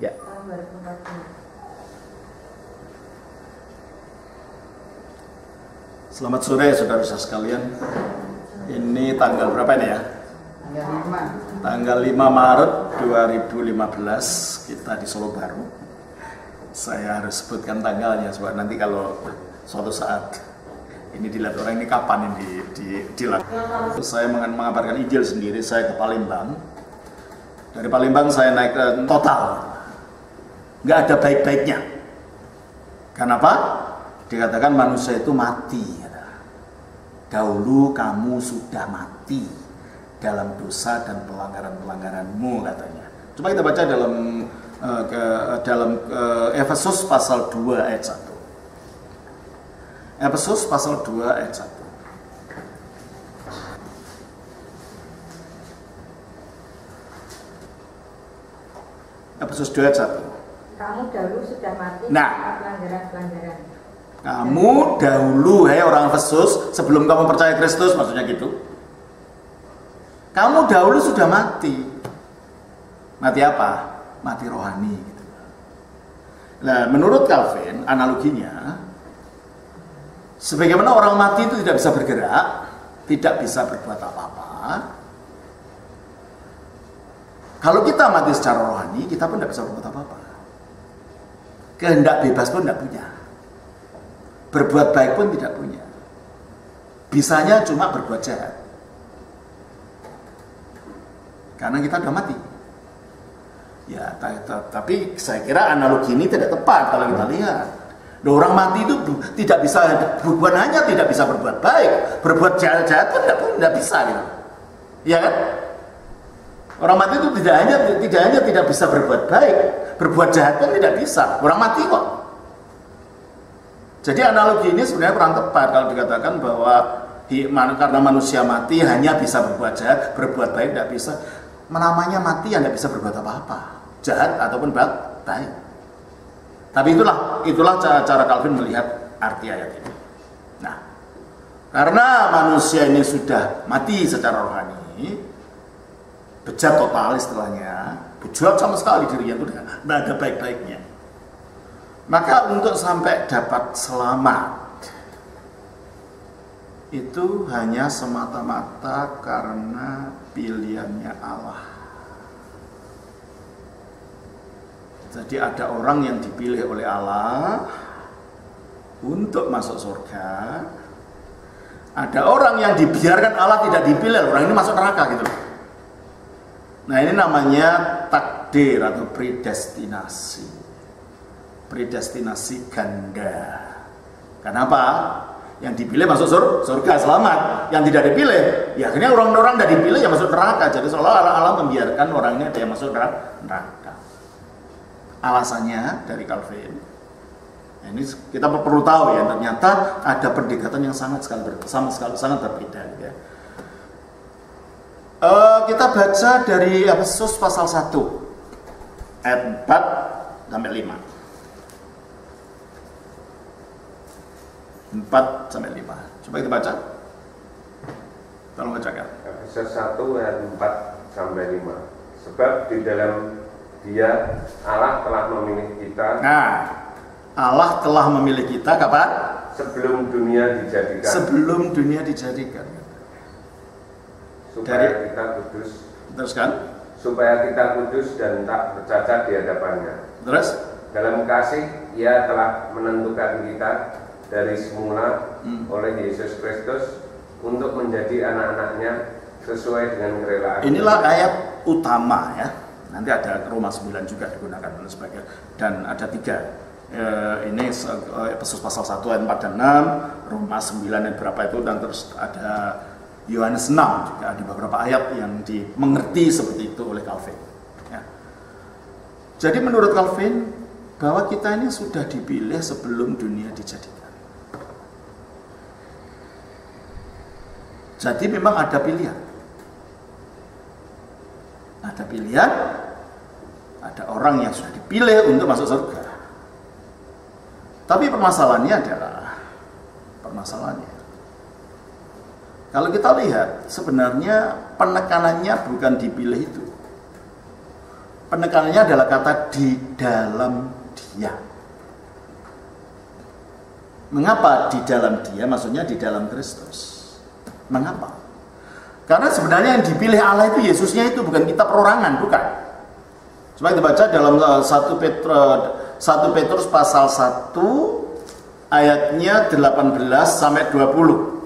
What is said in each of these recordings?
Ya. Selamat sore saudara-saudara sekalian. Ini tanggal berapa ini ya? Tanggal 5 Maret 2015 kita di Solo Baru. Saya harus sebutkan tanggalnya sebab nanti kalau suatu saat ini dilihat orang ini kapan ini dilakukan. Saya mengabarkan Injil sendiri, saya ke Palembang. Dari Palembang saya naik ke total. Nggak ada baik-baiknya. Kenapa? Dikatakan manusia itu mati. Dahulu kamu sudah mati dalam dosa dan pelanggaran-pelanggaranmu, katanya. Coba kita baca dalam Efesus pasal 2 ayat 1. Efesus pasal 2 ayat 1. Efesus 2 ayat 1. Kamu dahulu sudah mati pelanggaran-pelanggaran. Kamu dahulu, hai orang Efesus, sebelum kamu percaya Kristus, maksudnya gitu. Kamu dahulu sudah mati. Mati apa? Mati rohani. Gitu. Nah, menurut Calvin, analoginya, sebagaimana orang mati itu tidak bisa bergerak, tidak bisa berbuat apa-apa. Kalau kita mati secara rohani, kita pun tidak bisa berbuat apa-apa. Kehendak bebas pun tidak punya. Berbuat baik pun tidak punya. Bisanya cuma berbuat jahat. Karena kita sudah mati. Ya, tapi saya kira analogi ini tidak tepat kalau kita lihat. Orang mati itu tidak bisa, bukan hanya tidak bisa berbuat baik, berbuat jahat pun tidak bisa gitu. Ya kan? Orang mati itu tidak hanya tidak bisa berbuat baik, berbuat jahat pun tidak bisa. Orang mati kok. Jadi analogi ini sebenarnya kurang tepat kalau dikatakan bahwa karena manusia mati hanya bisa berbuat jahat, berbuat baik tidak bisa. Namanya mati yang tidak bisa berbuat apa-apa, jahat ataupun baik. Tapi itulah cara Calvin melihat arti ayat ini. Nah, karena manusia ini sudah mati secara rohani, bejat total istilahnya, bejat sama sekali dirinya itu tidak ada baik-baiknya. Maka untuk sampai dapat selamat itu hanya semata-mata karena pilihannya Allah. Jadi ada orang yang dipilih oleh Allah untuk masuk surga. Ada orang yang dibiarkan Allah tidak dipilih, orang ini masuk neraka gitu. Nah, ini namanya takdir atau predestinasi. Predestinasi ganda. Kenapa? Yang dipilih masuk surga selamat, yang tidak dipilih, ya akhirnya orang-orang tidak dipilih yang masuk neraka. Jadi seolah-olah Allah membiarkan orangnya yang masuk neraka. Alasannya dari Calvin, ini kita perlu tahu ya, ternyata ada pendekatan yang sangat berbeda. Ya. Kita baca dari Efesus pasal 1 ayat 4 sampai 5. 4 sampai 5. Coba kita baca. Tolong bacakan. Efesus 1 ayat 4 sampai 5. Sebab di dalam Dia Allah telah memilih kita. Nah, Allah telah memilih kita kapan? Sebelum dunia dijadikan. Sebelum dunia dijadikan. Supaya kita kudus. Terus kan? Supaya kita kudus dan tak bercacat di hadapannya. Terus? Dalam kasih Ia telah menentukan kita dari semula oleh Yesus Kristus untuk menjadi anak-anaknya sesuai dengan kerelaan. Inilah ayat utama ya. Nanti ada Roma 9 juga digunakan dan sebagainya. Dan ada 3. Ini Efesus pasal 1 ayat 4 dan 6, Roma 9 ayat berapa itu, dan terus ada Yohanes 6 juga ada beberapa ayat yang dimengerti seperti itu oleh Calvin. Ya. Jadi menurut Calvin bahwa kita ini sudah dipilih sebelum dunia dijadikan. Jadi memang ada pilihan. Ada pilihan, ada orang yang sudah dipilih untuk masuk surga. Tapi permasalahannya kalau kita lihat sebenarnya penekanannya bukan dipilih itu. Penekanannya adalah kata di dalam Dia. Mengapa di dalam Dia? Maksudnya di dalam Kristus. Mengapa? Karena sebenarnya yang dipilih Allah itu Yesusnya itu, bukan kita perorangan, bukan. Coba kita baca dalam 1 Petrus pasal 1 ayatnya 18 sampai 20.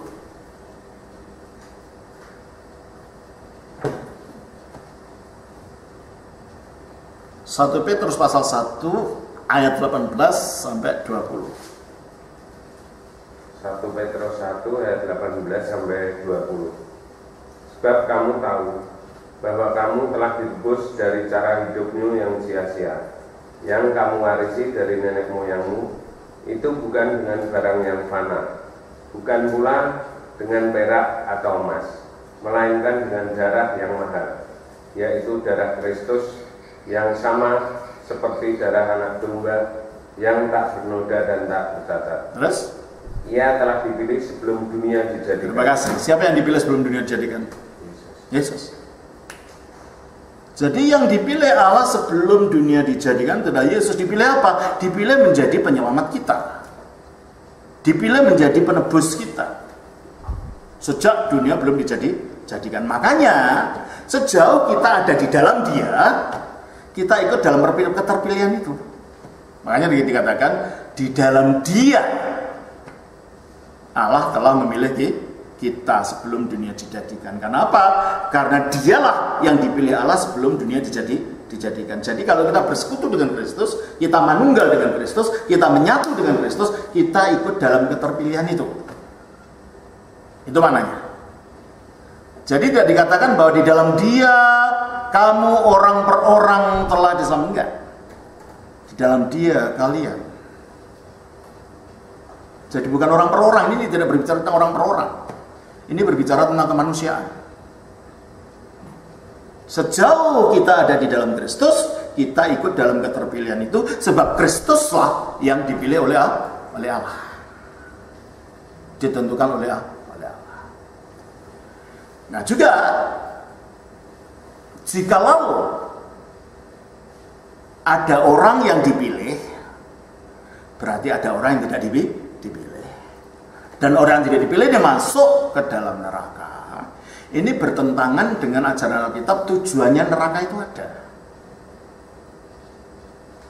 1 Petrus pasal 1 ayat 18 sampai 20. 1 Petrus 1 ayat 18 sampai 20. Sebab kamu tahu bahwa kamu telah ditebus dari cara hidupmu yang sia-sia, yang kamu warisi dari nenek moyangmu, itu bukan dengan barang yang fana, bukan pula dengan perak atau emas, melainkan dengan darah yang mahal, yaitu darah Kristus, yang sama seperti darah anak domba yang tak bernoda dan tak bercacat. Terus? Ia telah dipilih sebelum dunia dijadikan. Terima kasih. Siapa yang dipilih sebelum dunia dijadikan? Yesus. Jadi yang dipilih Allah sebelum dunia dijadikan adalah Yesus. Dipilih apa? Dipilih menjadi penyelamat kita. Dipilih menjadi penebus kita. Sejak dunia belum dijadikan. Makanya sejauh kita ada di dalam Dia, kita ikut dalam keterpilihan itu. Makanya dikatakan di dalam Dia Allah telah memilih kita sebelum dunia dijadikan. Kenapa? Karena Dialah yang dipilih Allah sebelum dunia dijadikan. Jadi kalau kita bersekutu dengan Kristus, kita manunggal dengan Kristus, kita menyatu dengan Kristus, kita ikut dalam keterpilihan itu. Itu maknanya. Jadi tidak dikatakan bahwa di dalam Dia kamu orang per orang telah diselamatkan. Enggak. Di dalam Dia kalian. Jadi bukan orang per orang, ini tidak berbicara tentang orang per orang. Ini berbicara tentang kemanusiaan. Sejauh kita ada di dalam Kristus, kita ikut dalam keterpilihan itu, sebab Kristuslah yang dipilih oleh Allah. Ditentukan oleh Allah. Nah juga, jikalau ada orang yang dipilih, berarti ada orang yang tidak dipilih. Dan orang yang tidak dipilih dia masuk ke dalam neraka. Ini bertentangan dengan ajaran Alkitab. Tujuannya neraka itu ada.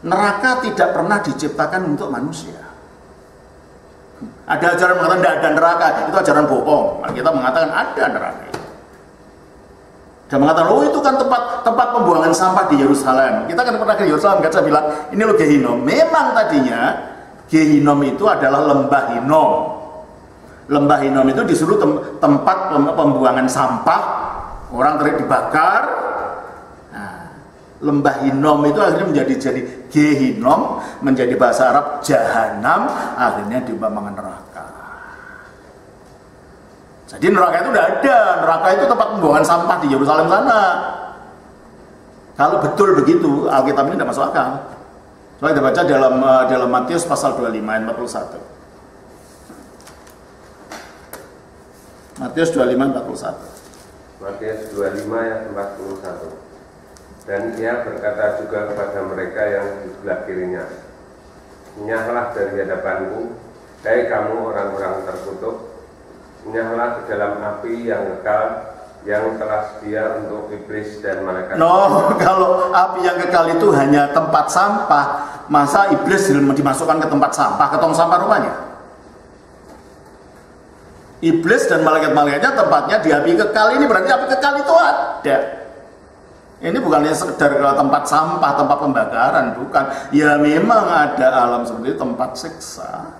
Neraka tidak pernah diciptakan untuk manusia. Ada ajaran mengatakan tidak ada neraka, itu ajaran bohong. Kita mengatakan ada neraka. Dan mengatakan, oh itu kan tempat pembuangan sampah di Yerusalem. Kita kan pernah ke Yerusalem, kan saya bilang, ini loh Gehinom. Memang tadinya Gehinom itu adalah lembah Hinom. Lembah Hinom itu disuruh tempat pembuangan sampah, orang dibakar. Nah, lembah Hinom itu akhirnya menjadi Gehinom, menjadi bahasa Arab Jahanam, akhirnya diumpamakan neraka. Jadi neraka itu tidak ada, neraka itu tempat pembuangan sampah di Yerusalem sana. Kalau betul begitu, Alkitab ini tidak masuk akal. Coba kita baca dalam Matius pasal 25 ayat 41. Matius 25 41. Matius 25 ayat 41. Dan ia berkata juga kepada mereka yang di sebelah kirinya, "Menyahlah dari hadapanku, hai kamu orang-orang terkutuk, menyahlah ke dalam api yang kekal, yang telah sedia untuk iblis dan malaikat." No, kalau api yang kekal itu hanya tempat sampah, masa iblis dimasukkan ke tempat sampah, ke tong sampah rupanya? Iblis dan malaikat-malaikatnya tempatnya di api kekal ini, berarti api kekal itu ada. Ini bukannya sekedar ke tempat sampah, tempat pembakaran, bukan. Ya memang ada alam seperti itu, tempat siksa.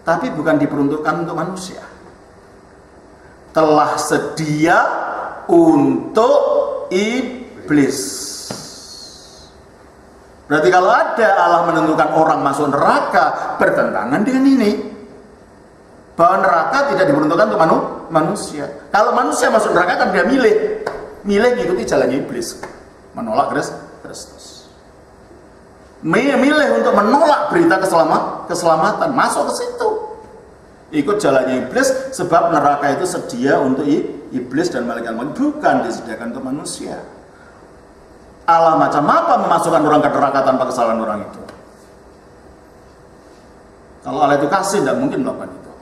Tapi bukan diperuntukkan untuk manusia. Telah sedia untuk iblis. Berarti kalau ada Allah menentukan orang masuk neraka, bertentangan dengan ini. Bahwa neraka tidak diperuntukkan untuk manusia. Kalau manusia masuk neraka kan dia milih mengikuti jalannya iblis, menolak Kristus. Milih untuk menolak berita keselamatan, masuk ke situ, ikut jalannya iblis, sebab neraka itu sedia untuk iblis dan malaikat, bukan disediakan untuk manusia. Allah macam apa memasukkan orang ke neraka tanpa kesalahan orang itu? Kalau Allah itu kasih, tidak mungkin melakukan itu.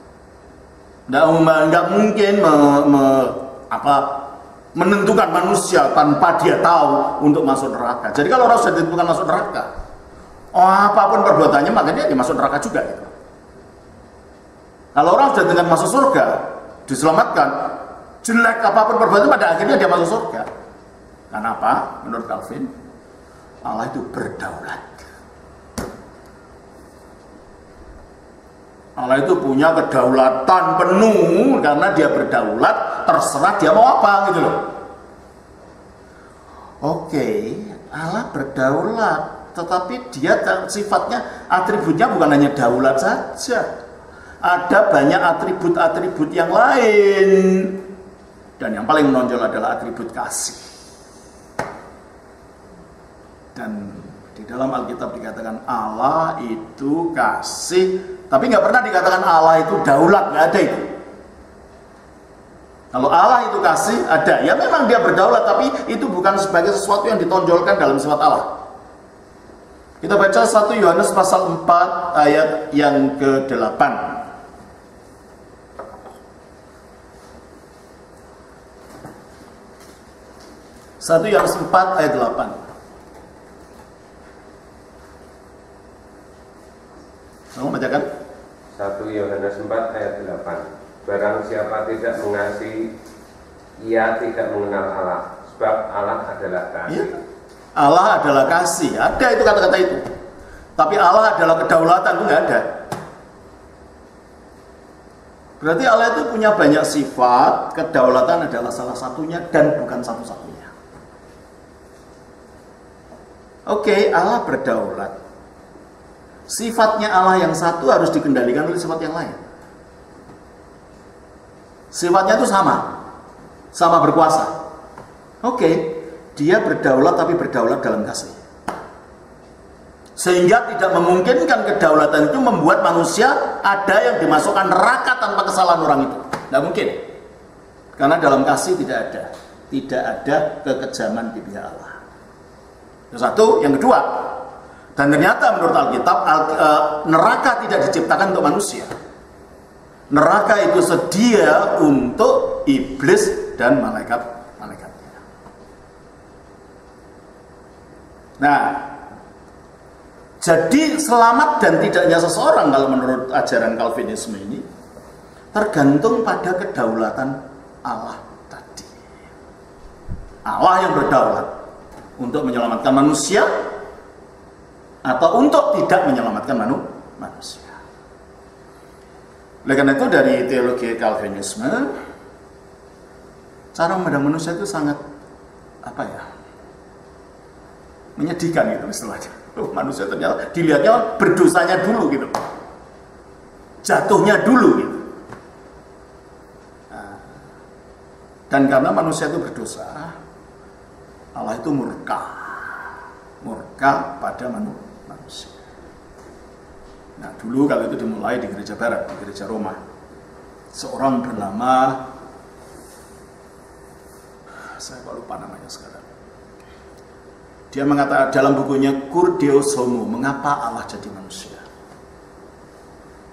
Tidak mungkin menentukan manusia tanpa dia tahu untuk masuk neraka. Jadi kalau orang sudah ditentukan masuk neraka, apapun perbuatannya maka dia masuk neraka juga. Gitu. Kalau orang sudah ditentukan masuk surga, diselamatkan, jelek apapun perbuatannya pada akhirnya dia masuk surga. Karena apa? Menurut Calvin, Allah itu berdaulat. Allah itu punya kedaulatan penuh karena dia berdaulat, terserah dia mau apa gitu loh. Oke, Allah berdaulat, tetapi dia sifatnya, atributnya bukan hanya daulat saja. Ada banyak atribut-atribut yang lain. Dan yang paling menonjol adalah atribut kasih. Dan di dalam Alkitab dikatakan Allah itu kasih, tapi nggak pernah dikatakan Allah itu daulat, nggak ada itu. Kalau Allah itu kasih, ada. Ya memang dia berdaulat, tapi itu bukan sebagai sesuatu yang ditonjolkan dalam sifat Allah. Kita baca 1 Yohanes pasal 4 ayat yang ke-8. 1 Yohanes 4 ayat 8. Kamu bacakan? 1 Yohanes 4 ayat 8. Barang siapa tidak mengasihi, ia tidak mengenal Allah, sebab Allah adalah kasih. Ya. Allah adalah kasih. Ada itu kata-kata itu. Tapi Allah adalah kedaulatan, itu nggak ada. Berarti Allah itu punya banyak sifat, kedaulatan adalah salah satunya dan bukan satu-satunya. Oke, Allah berdaulat. Sifatnya Allah yang satu harus dikendalikan oleh sifat yang lain. Sifatnya itu sama berkuasa. Oke, dia berdaulat tapi berdaulat dalam kasih. Sehingga tidak memungkinkan kedaulatan itu membuat manusia ada yang dimasukkan neraka tanpa kesalahan orang itu. Tidak mungkin. Karena dalam kasih tidak ada kekejaman di pihak Allah. Yang satu, yang kedua. Dan ternyata menurut Alkitab, neraka tidak diciptakan untuk manusia. Neraka itu sedia untuk iblis dan malaikat-malaikatnya. Nah, jadi selamat dan tidaknya seseorang kalau menurut ajaran Calvinisme ini tergantung pada kedaulatan Allah tadi. Allah yang berdaulat untuk menyelamatkan manusia atau untuk tidak menyelamatkan manusia. Oleh karena itu dari teologi Calvinisme, cara memandang manusia itu sangat menyedihkan gitu istilahnya. Manusia ternyata dilihatnya berdosanya dulu gitu, jatuhnya dulu gitu. Dan karena manusia itu berdosa, Allah itu murka pada manusia. Nah, dulu kalau itu dimulai di gereja barat, di gereja Roma. Seorang bernama, saya lupa namanya sekarang. Dia mengatakan dalam bukunya Cur Deus Homo, mengapa Allah jadi manusia.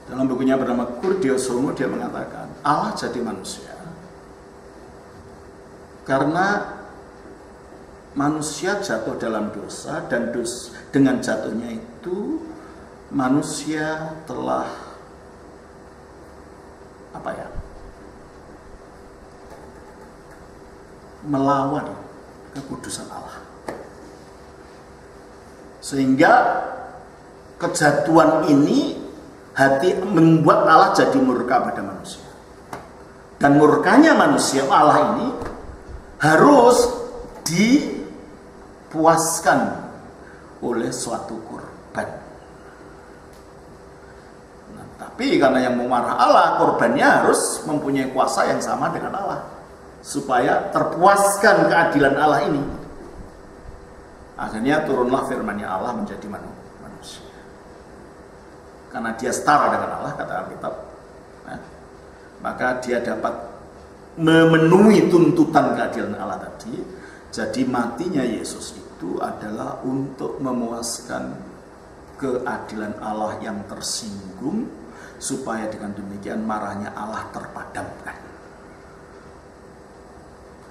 Dalam bukunya bernama Cur Deus Homo, dia mengatakan Allah jadi manusia karena manusia jatuh dalam dosa, dan dengan jatuhnya itu manusia telah melawan kekudusan Allah, sehingga kejatuhan ini membuat Allah jadi murka pada manusia, dan murkanya manusia Allah ini harus dipuaskan oleh suatu korban. Tapi karena yang memarah Allah, korbannya harus mempunyai kuasa yang sama dengan Allah, supaya terpuaskan keadilan Allah ini. Akhirnya turunlah firman-Nya Allah menjadi manusia. Karena dia setara dengan Allah, kata Alkitab, maka dia dapat memenuhi tuntutan keadilan Allah tadi. Jadi matinya Yesus itu itu adalah untuk memuaskan keadilan Allah yang tersinggung, supaya dengan demikian marahnya Allah terpadamkan.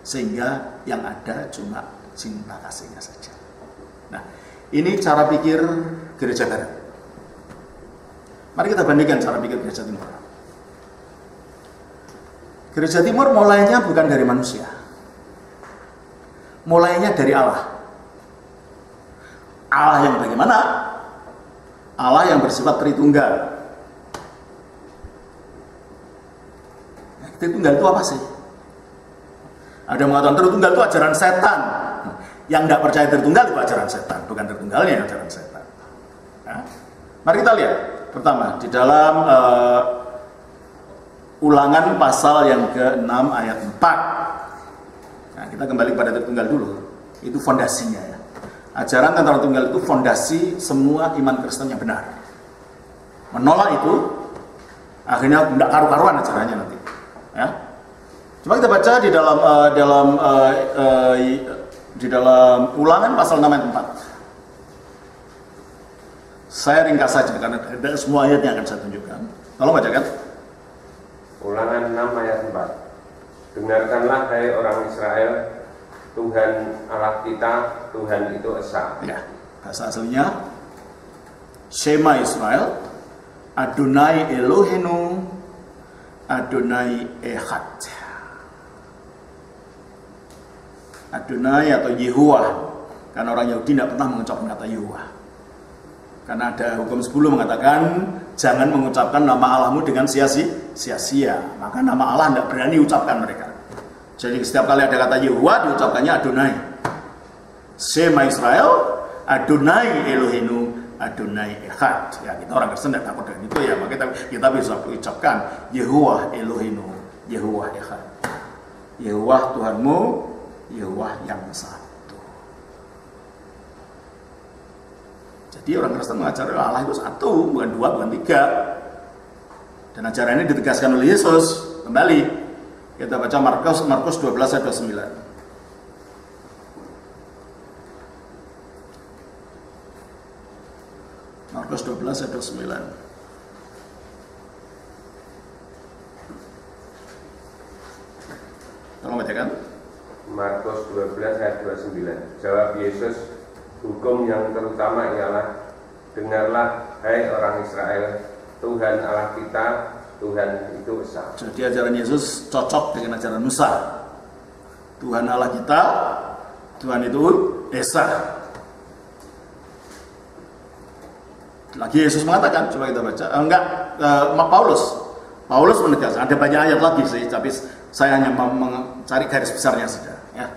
Sehingga yang ada cuma cinta kasihnya saja. Nah, ini cara pikir gereja barat. Mari kita bandingkan cara pikir gereja timur. Gereja timur mulainya bukan dari manusia. Mulainya dari Allah. Allah yang bagaimana? Allah yang bersifat Tritunggal. Tritunggal itu apa sih? Ada yang mengatakan Tritunggal itu ajaran setan. Yang tidak percaya Tritunggal itu ajaran setan, bukan Tritunggalnya yang ajaran setan. Nah, mari kita lihat. Pertama, di dalam Ulangan pasal yang ke-6 ayat 4. Nah, kita kembali pada Tritunggal dulu. Itu fondasinya ya. Ajaran tentang Tritunggal itu fondasi semua iman Kristen yang benar. Menolak itu akhirnya tidak karu-karuan ajarannya nanti. Ya. Coba kita baca di dalam Ulangan pasal 6 ayat 4. Saya ringkas saja karena ada semua ayatnya akan saya tunjukkan. Tolong bacakan. Ulangan 6 ayat 4. Dengarkanlah hai orang Israel, Tuhan Allah kita, Tuhan itu Esa. Ya, bahasa aslinya Shema Israel, Adonai Elohenu, Adonai Echad. Adonai atau Yehuwah, karena orang Yahudi tidak pernah mengucapkan kata Yehuwah. Karena ada hukum 10 mengatakan jangan mengucapkan nama Allahmu dengan sia-sia. Maka nama Allah tidak berani ucapkan mereka. Jadi setiap kali ada kata Yehuwah diucapkannya Adonai. Shema Israel, Adonai Elohenu, Adonai Echad. Ya, kita orang Kristen tidak takut dengan itu ya. Maka kita bisa ucapkan Yehuwah Elohenu, Yehuwah Echad. Yehuwah Tuhanmu, Yehuwah yang satu. Jadi orang Kristen mengajar Allah itu satu, bukan dua, bukan tiga. Dan ajaran ini ditegaskan oleh Yesus. Kembali kita baca Markus 12 ayat 29. Markus 12 ayat 29. Tolong bacakan. Markus 12 ayat 29. Jawab Yesus, hukum yang terutama ialah, dengarlah hai orang Israel, Tuhan Allah kita, Tuhan itu Esa. Jadi ajaran Yesus cocok dengan ajaran Musa. Tuhan Allah kita, Tuhan itu Esa. Lagi Yesus mengatakan, coba kita baca. Paulus menegaskan. Ada banyak ayat lagi sih, tapi saya hanya mencari garis besarnya saja. Ya.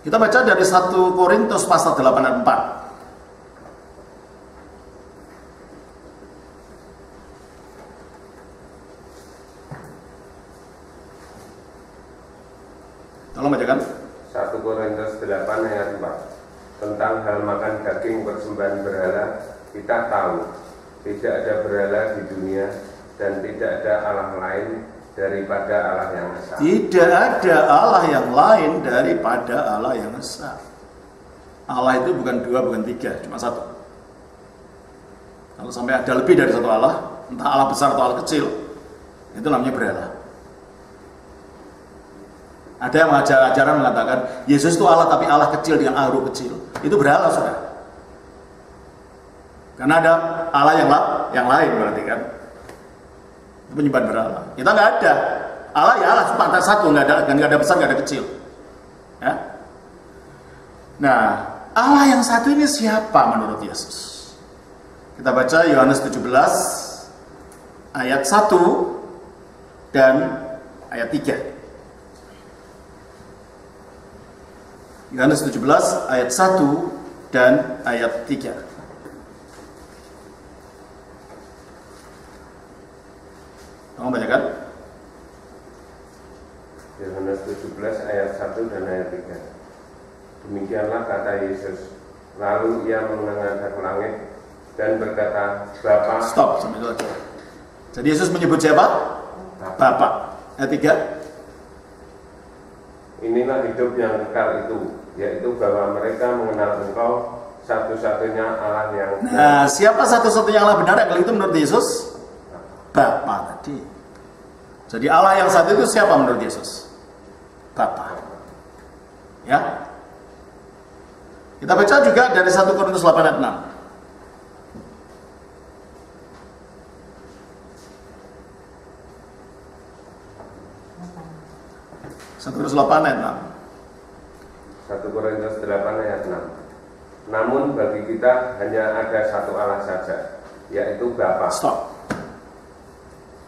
Kita baca dari 1 Korintus pasal 8 ayat 4. Tolong bacakan. 1 Korintus 8 ayat 4. Tentang hal makan daging persembahan berhala, kita tahu tidak ada berhala di dunia dan tidak ada Allah lain daripada Allah yang Esa. Tidak ada Allah yang lain daripada Allah yang Esa. Allah itu bukan dua, bukan tiga, cuma satu. Kalau sampai ada lebih dari satu Allah, entah Allah besar atau Allah kecil, itu namanya berhala. Ada yang mengajar ajaran mengatakan Yesus itu Allah tapi Allah kecil dengan A huruf kecil. Itu berhala, sudah. Karena ada Allah yang lain berarti kan. Itu penyembah berhala. Kita nggak ada. Allah ya Allah, cuma satu, nggak ada besar, nggak ada kecil. Ya. Nah, Allah yang satu ini siapa menurut Yesus? Kita baca Yohanes 17 ayat 1 dan ayat 3. Yohanes 17 ayat 1 dan ayat 3. Tolong bacakan. Yohanes 17 ayat 1 dan ayat 3. Demikianlah kata Yesus. Lalu ia menghadap ke langit dan berkata, Bapa. Stop sampai itu aja. Jadi Yesus menyebut siapa? Bapa. Ayat 3. inilah hidup yang kekal itu, yaitu bahwa mereka mengenal Engkau satu-satunya Allah yang benar. Nah, siapa satu-satunya Allah benar yang itu menurut Yesus? Bapa tadi. Jadi Allah yang satu itu siapa menurut Yesus? Bapa. Ya. Kita baca juga dari 1 Korintus 8 ayat 6. 1 Korintus 8 ayat 6. 1 Korintus 8 ayat 6. Namun bagi kita hanya ada satu Allah saja, yaitu Bapa. Stop.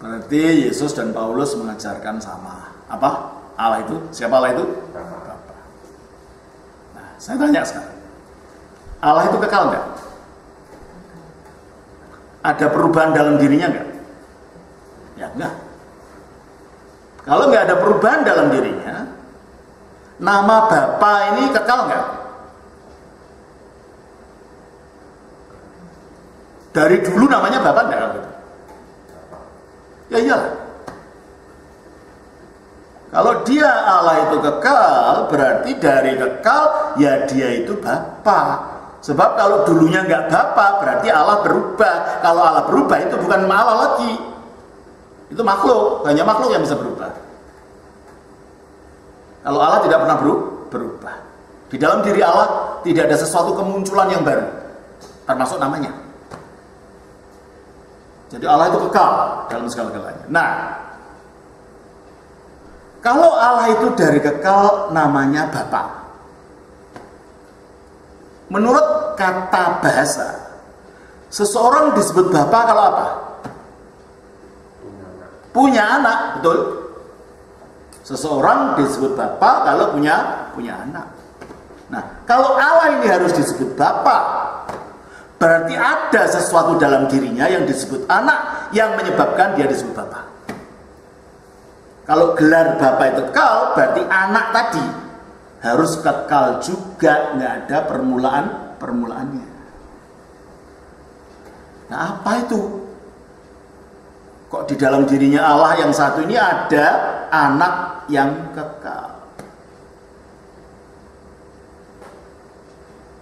Berarti Yesus dan Paulus mengajarkan sama. Apa? Allah itu? Siapa Allah itu? Bapa. Nah, saya tanya sekarang. Allah itu kekal enggak? Ada perubahan dalam dirinya enggak? Ya enggak. Kalau nggak ada perubahan dalam dirinya, nama Bapa ini kekal nggak? Dari dulu namanya Bapa nggak? Ya iyalah. Kalau dia Allah itu kekal, berarti dari kekal ya dia itu Bapa. Sebab kalau dulunya nggak Bapa, berarti Allah berubah. Kalau Allah berubah itu bukan Allah lagi. Itu makhluk, hanya makhluk yang bisa berubah. Kalau Allah tidak pernah berubah. Di dalam diri Allah tidak ada sesuatu kemunculan yang baru, termasuk namanya. Jadi Allah itu kekal dalam segala-galanya. Nah, kalau Allah itu dari kekal namanya Bapa. Menurut kata bahasa, seseorang disebut Bapa kalau apa? Punya anak, betul? Seseorang disebut Bapa kalau punya anak. Nah, kalau Allah ini harus disebut Bapa, berarti ada sesuatu dalam dirinya yang disebut anak yang menyebabkan dia disebut Bapa. Kalau gelar Bapa itu kekal, berarti anak tadi harus kekal juga, nggak ada permulaannya. Nah, apa itu? Kok di dalam dirinya Allah yang satu ini ada anak yang kekal?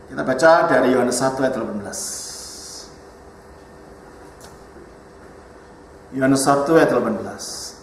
Kita baca dari Yohanes 1 ayat 18. Yohanes 1 ayat 18.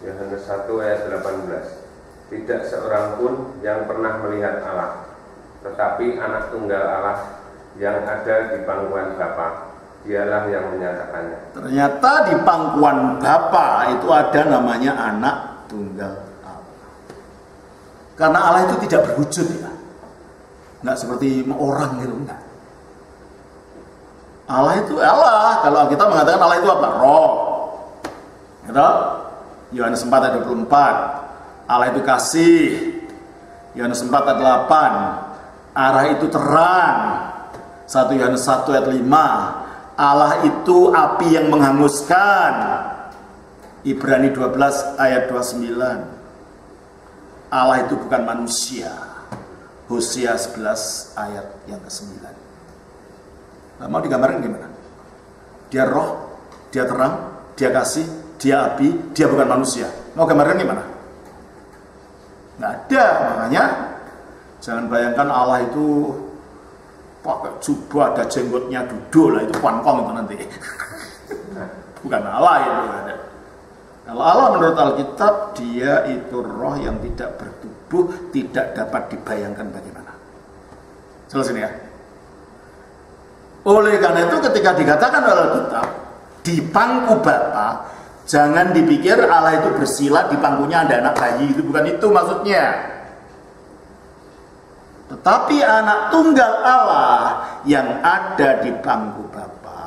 Yohanes 1 ayat 18. Tidak seorang pun yang pernah melihat Allah, tetapi anak tunggal Allah yang ada di pangkuan Bapa, dialah yang menyatakannya. Ternyata di pangkuan Bapa itu ada namanya anak tunggal Allah. Karena Allah itu tidak berwujud ya. Nggak seperti orang gitu, enggak. Allah itu Allah. Kalau kita mengatakan Allah itu apa? Roh. Gitu? Yohanes 4 ayat 24. Allah itu kasih. Yohanes 4 ayat 8. Arah itu terang. 1 Yohanes 1 ayat 5. Allah itu api yang menghanguskan. Ibrani 12 ayat 29. Allah itu bukan manusia. Hosea 11 ayat yang ke-9. Nah, mau digambarkan gimana? Dia roh, dia terang, dia kasih, dia api, dia bukan manusia. Mau gambarkan gimana? Nggak ada. Makanya jangan bayangkan Allah itu pakai jubah, ada jenggotnya, duduk lah, itu kuankong itu nanti. Bukan Allah itu. Kalau Allah menurut Alkitab, dia itu roh yang tidak bertubuh, tidak dapat dibayangkan bagaimana. Jelas ini ya. Oleh karena itu ketika dikatakan oleh Alkitab di pangku Bapa, jangan dipikir Allah itu bersila di pangkunya ada anak bayi, itu bukan itu maksudnya. Tetapi anak tunggal Allah yang ada di pangku Bapa,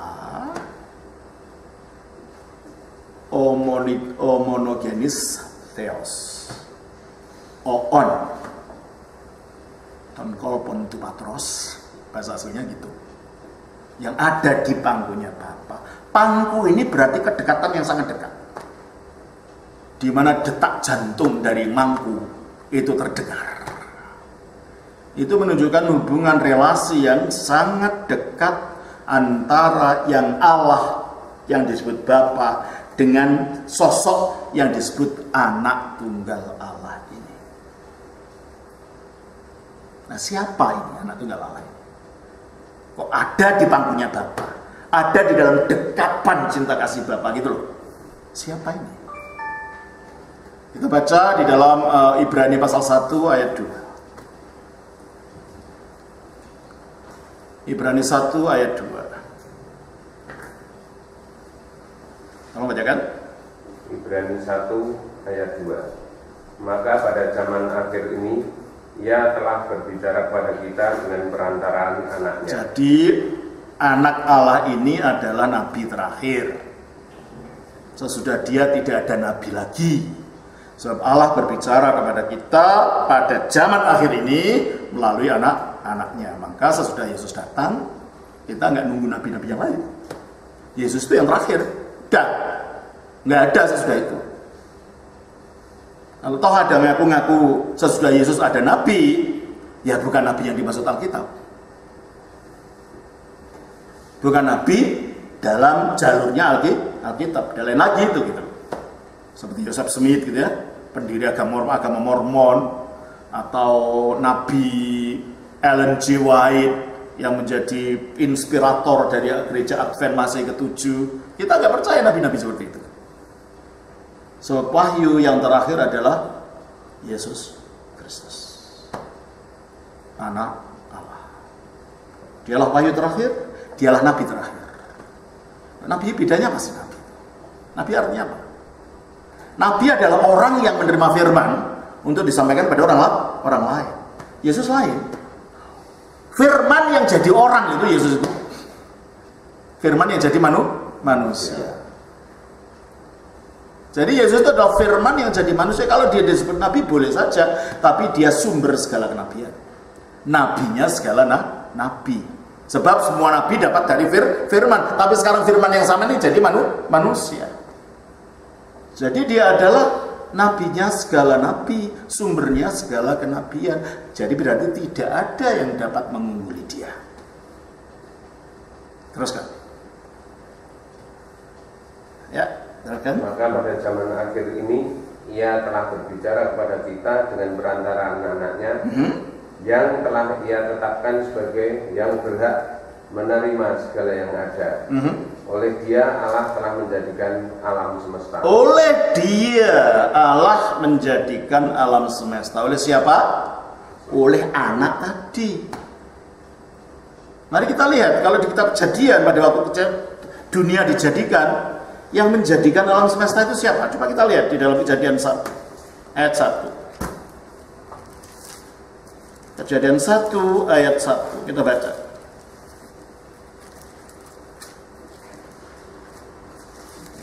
homogenis theos, oon, ton kolpon tu patros, bahasa aslinya gitu. Yang ada di pangkunya Bapa. Pangku ini berarti kedekatan yang sangat dekat, di mana detak jantung dari mangku itu terdengar. Itu menunjukkan hubungan relasi yang sangat dekat antara yang Allah yang disebut Bapa dengan sosok yang disebut anak tunggal Allah ini. Nah, siapa ini anak tunggal Allah ini? Kok ada di pangkunya Bapa, ada di dalam dekapan cinta kasih Bapa gitu loh. Siapa ini? Kita baca di dalam Ibrani pasal 1 ayat 2. Ibrani 1 ayat 2. Kamu bacakan? Ibrani 1 ayat 2. Maka pada zaman akhir ini Ia telah berbicara kepada kita dengan perantaraan anaknya. Jadi anak Allah ini adalah nabi terakhir. Sesudah dia tidak ada nabi lagi. Sebab Allah berbicara kepada kita pada zaman akhir ini melalui anak-anaknya. Maka sesudah Yesus datang, kita nggak nunggu nabi-nabi yang lain. Yesus itu yang terakhir. Nggak ada sesudah itu. Kalau toh ada ngaku-ngaku sesudah Yesus ada nabi, ya bukan nabi yang dimaksud Alkitab. Bukan nabi dalam jalurnya Alkitab. Dan lain lagi itu gitu. Seperti Joseph Smith gitu ya, pendiri agama Mormon, atau nabi Ellen G. White yang menjadi inspirator dari gereja Advent Masih ke-7. Kita nggak percaya nabi-nabi seperti itu. So, wahyu yang terakhir adalah Yesus Kristus, anak Allah. Dialah wahyu terakhir, dialah nabi terakhir. Nabi bedanya apa sih nabi? Nabi artinya apa? Nabi adalah orang yang menerima firman untuk disampaikan pada orang lain. Yesus lain. Firman yang jadi orang itu Yesus itu. Firman yang jadi manusia. Jadi Yesus itu adalah firman yang jadi manusia. Kalau dia disebut nabi boleh saja, tapi dia sumber segala kenabian. Nabinya segala nabi. Sebab semua nabi dapat dari firman. Tapi sekarang firman yang sama ini jadi manusia. Jadi dia adalah nabinya segala nabi, sumbernya segala kenabian. Jadi berarti tidak ada yang dapat mengungguli dia. Teruskan. Ya. Maka pada zaman akhir ini Ia telah berbicara kepada kita dengan perantaraan anaknya, yang telah Ia tetapkan sebagai yang berhak menerima segala yang ada. Oleh Dia Allah telah menjadikan alam semesta. Oleh Dia Allah menjadikan alam semesta. Oleh siapa? Oleh anak tadi. Mari kita lihat kalau di kitab Kejadian, pada waktu dunia dijadikan, yang menjadikan alam semesta itu siapa? Coba kita lihat di dalam Kejadian 1 ayat 1. Kejadian 1 ayat 1 kita baca.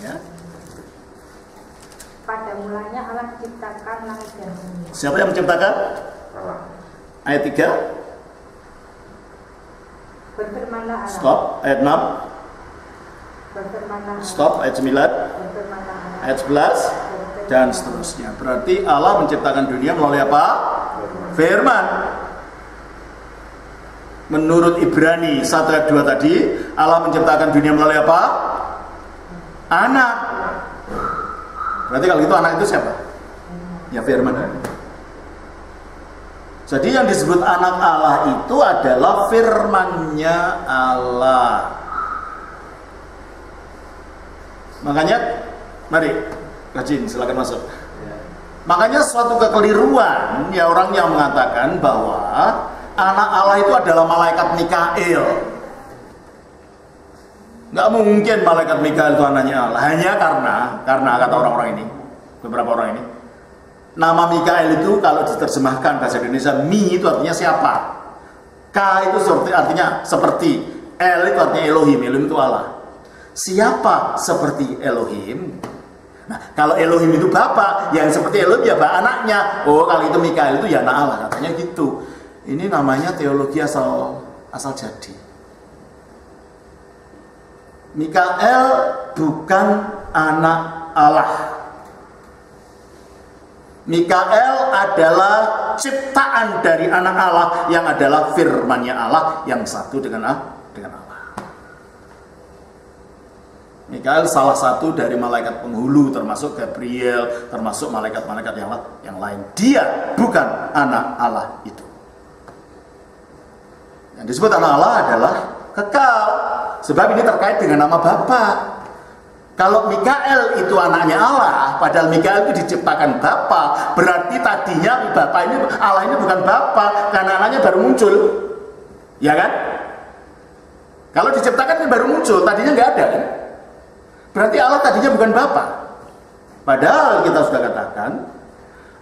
Ya. Pada mulanya Allah menciptakan langit dan bumi. Siapa yang menciptakan? Allah. Ayat 3. Berfirmanlah Allah. Stop. Ayat 6. Berfirmanlah Allah. Stop. Ayat 9. Berfirmanlah Allah. Ayat 11 dan seterusnya. Berarti Allah menciptakan dunia melalui apa? Firman. Menurut Ibrani 1 ayat 2 tadi, Allah menciptakan dunia melalui apa? Anak. Berarti kalau itu anak itu siapa? Ya firman. Jadi yang disebut anak Allah itu adalah firman-Nya Allah. Makanya, mari, Rajin, silakan masuk. Makanya suatu kekeliruan ya orang yang mengatakan bahwa anak Allah itu adalah malaikat Mikail. Nggak mungkin malaikat Mikail itu anaknya Allah. Hanya karena kata orang-orang ini, beberapa orang ini, nama Mikail itu kalau diterjemahkan bahasa Indonesia, Mi itu artinya siapa, K itu artinya seperti, L itu artinya Elohim, Elohim itu Allah. Siapa seperti Elohim? Nah, kalau Elohim itu Bapa, yang seperti Elohim ya anaknya. Oh, kalau itu Mikail itu ya anak Allah, katanya gitu. Ini namanya teologi asal jadi. Mikael bukan anak Allah. Mikael adalah ciptaan dari anak Allah yang adalah firman-Nya Allah yang satu dengan Allah. Mikael salah satu dari malaikat penghulu, termasuk Gabriel, termasuk malaikat-malaikat yang lain. Dia bukan anak Allah itu. Yang disebut anak Allah adalah kekal. Sebab ini terkait dengan nama Bapa. Kalau Mikael itu anaknya Allah, padahal Mikael itu diciptakan Bapa, berarti tadinya Bapa ini, Allah ini bukan Bapa, karena anaknya baru muncul. Ya kan? Kalau diciptakan ini baru muncul, tadinya nggak ada kan? Berarti Allah tadinya bukan Bapa. Padahal kita sudah katakan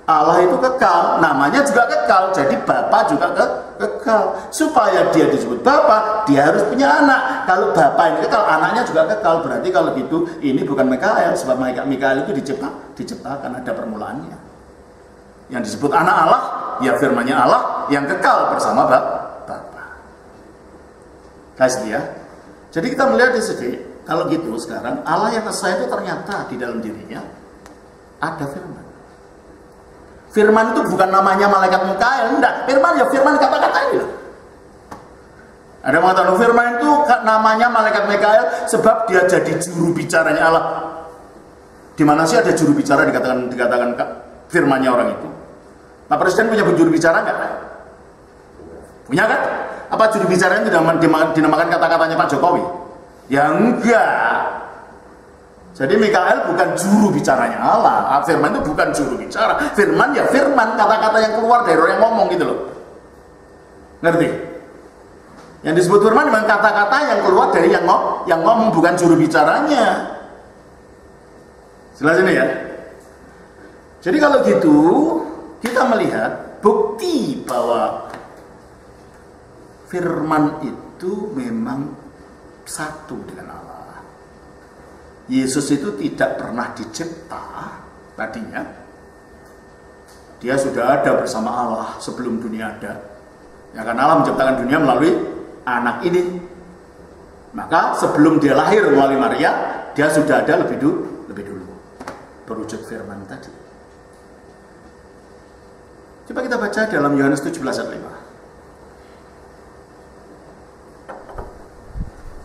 Allah itu kekal, namanya juga kekal, jadi Bapa juga kekal. Supaya dia disebut Bapa, dia harus punya anak. Kalau Bapa ini kekal, anaknya juga kekal. Berarti kalau gitu ini bukan Mikael, sebab Mikael itu diciptakan, ada permulaannya. Yang disebut anak Allah, ya firman-Nya Allah yang kekal bersama Bapa. Kasih ya. Jadi kita melihat di sini, kalau gitu sekarang Allah yang esa itu ternyata di dalam dirinya ada firman. Firman itu bukan namanya malaikat Mikael, enggak. Firman ya firman kata-kata ini loh. Ada yang mengatakan firman itu namanya malaikat Mikael sebab dia jadi juru bicaranya Allah. Di mana sih ada juru bicara dikatakan firmannya orang itu? Pak Presiden punya juru bicara enggak? Punya kan? Apa juru bicaranya dinamakan kata-katanya Pak Jokowi? Ya enggak. Jadi Mikael bukan juru bicaranya Allah. Firman itu bukan juru bicara. Firman ya firman, kata-kata yang keluar dari orang yang ngomong gitu loh. Ngerti? Yang disebut firman memang kata-kata yang keluar dari yang ngomong, bukan juru bicaranya. Jelas ini ya. Jadi kalau gitu kita melihat bukti bahwa firman itu memang satu dengan Allah. Yesus itu tidak pernah dicipta tadinya. Dia sudah ada bersama Allah sebelum dunia ada. Ya kan Allah menciptakan dunia melalui anak ini. Maka sebelum dia lahir melalui Maria, dia sudah ada lebih dulu. Berwujud firman tadi. Coba kita baca dalam Yohanes 17 ayat 5.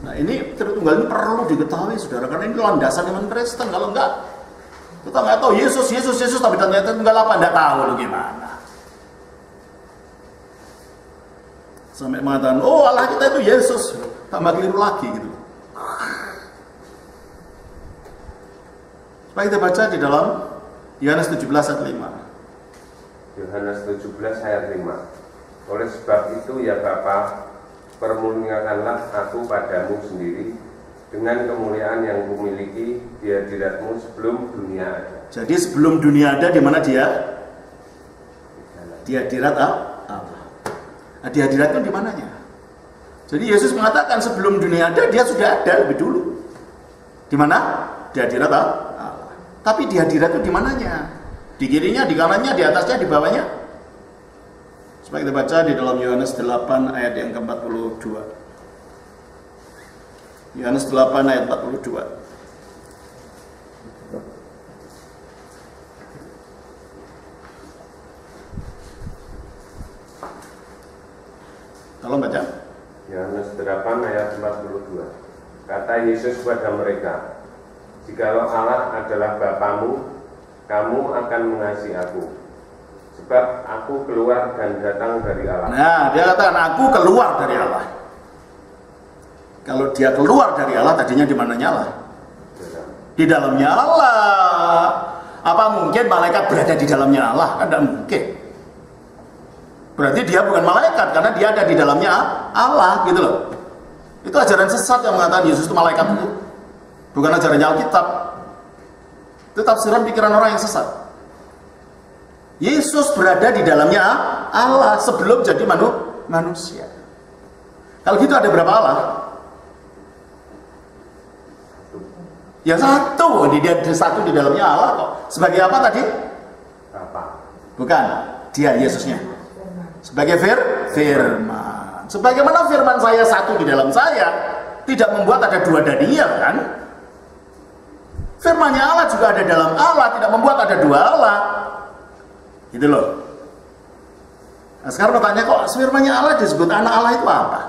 Nah ini Tritunggal ini perlu diketahui saudara, karena ini landasan iman Kristen. Kalau enggak, kita nggak tahu Yesus, tapi ternyata Tritunggal apa, enggak tahu lu gimana. Sampai mengatakan, oh Allah kita itu Yesus, tambah keliru lagi gitu. Supaya kita baca di dalam Yohanes 17 ayat 5. Yohanes 17 ayat 5. Oleh sebab itu ya Bapa, permuliakanlah aku padamu sendiri dengan kemuliaan yang kumiliki di hadiratmu sebelum dunia ada. Jadi sebelum dunia ada, di mana dia? Di hadirat Allah. Nah, di hadirat itu di mananya? Jadi Yesus mengatakan sebelum dunia ada, dia sudah ada lebih dulu. Di mana? Di hadirat Allah. Tapi di hadirat itu di mananya? Di kirinya, di kanannya, di atasnya, di bawahnya? Supaya kita baca di dalam Yohanes 8 ayat yang ke-42. Yohanes 8 ayat 42. Tolong baca. Yohanes 8 ayat 42. Kata Yesus kepada mereka, jikalau Allah adalah Bapamu, kamu akan mengasihi aku. Sebab aku keluar dan datang dari Allah. Nah, dia katakan aku keluar dari Allah. Kalau dia keluar dari Allah, tadinya di mananya Allah? Di dalamnya Allah. Apa mungkin malaikat berada di dalamnya Allah? Kan tidak mungkin. Berarti dia bukan malaikat, karena dia ada di dalamnya Allah, gitu loh. Itu ajaran sesat yang mengatakan Yesus itu malaikat itu. Bukan ajarannya Alkitab. Itu tafsiran pikiran orang yang sesat. Yesus berada di dalamnya Allah sebelum jadi manusia. Kalau gitu ada berapa Allah? Yang satu. Dia satu di dalamnya Allah kok. Sebagai apa tadi? Apa? Bukan. Dia Yesusnya. Sebagai firman. Sebagaimana firman saya satu di dalam saya, tidak membuat ada dua Daniel kan? Firman-Nya Allah juga ada dalam Allah, tidak membuat ada dua Allah. Gitu loh. Nah sekarang bertanya, kok firman-Nya Allah disebut anak Allah itu apa?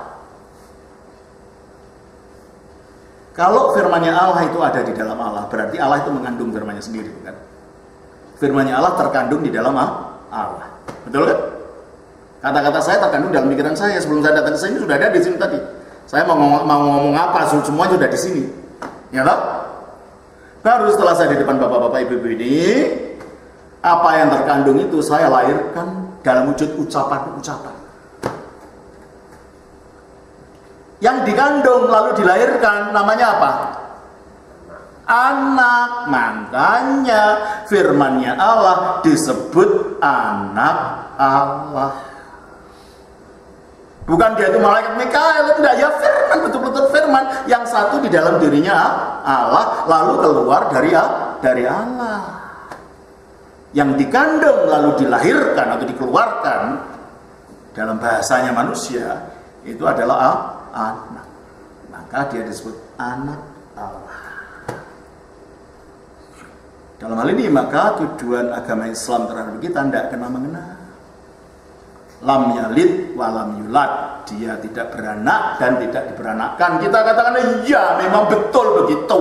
Kalau firman-Nya Allah itu ada di dalam Allah, berarti Allah itu mengandung firman-Nya sendiri, bukan? Firman-Nya Allah terkandung di dalam Allah. Betul kan? Kata-kata saya terkandung dalam pikiran saya. Sebelum saya datang ke sini sudah ada di sini tadi. Saya mau ngomong apa, semua sudah di sini. Ya toh? Baru setelah saya di depan bapak-bapak ibu-ibu ini, apa yang terkandung itu saya lahirkan dalam wujud ucapan-ucapan. Yang dikandung lalu dilahirkan namanya apa? Anak. Makanya firman-Nya Allah disebut anak Allah. Bukan dia itu malaikat Mikael, tidak, ya firman, betul-betul firman yang satu di dalam dirinya Allah lalu keluar dari Allah. Yang dikandung lalu dilahirkan atau dikeluarkan dalam bahasanya manusia itu adalah anak. Maka dia disebut anak Allah. Dalam hal ini maka tujuan agama Islam terhadap kita tidak kena mengenal. Lam yalid walam yulad, dia tidak beranak dan tidak diberanakkan. Kita katakan iya, memang betul begitu.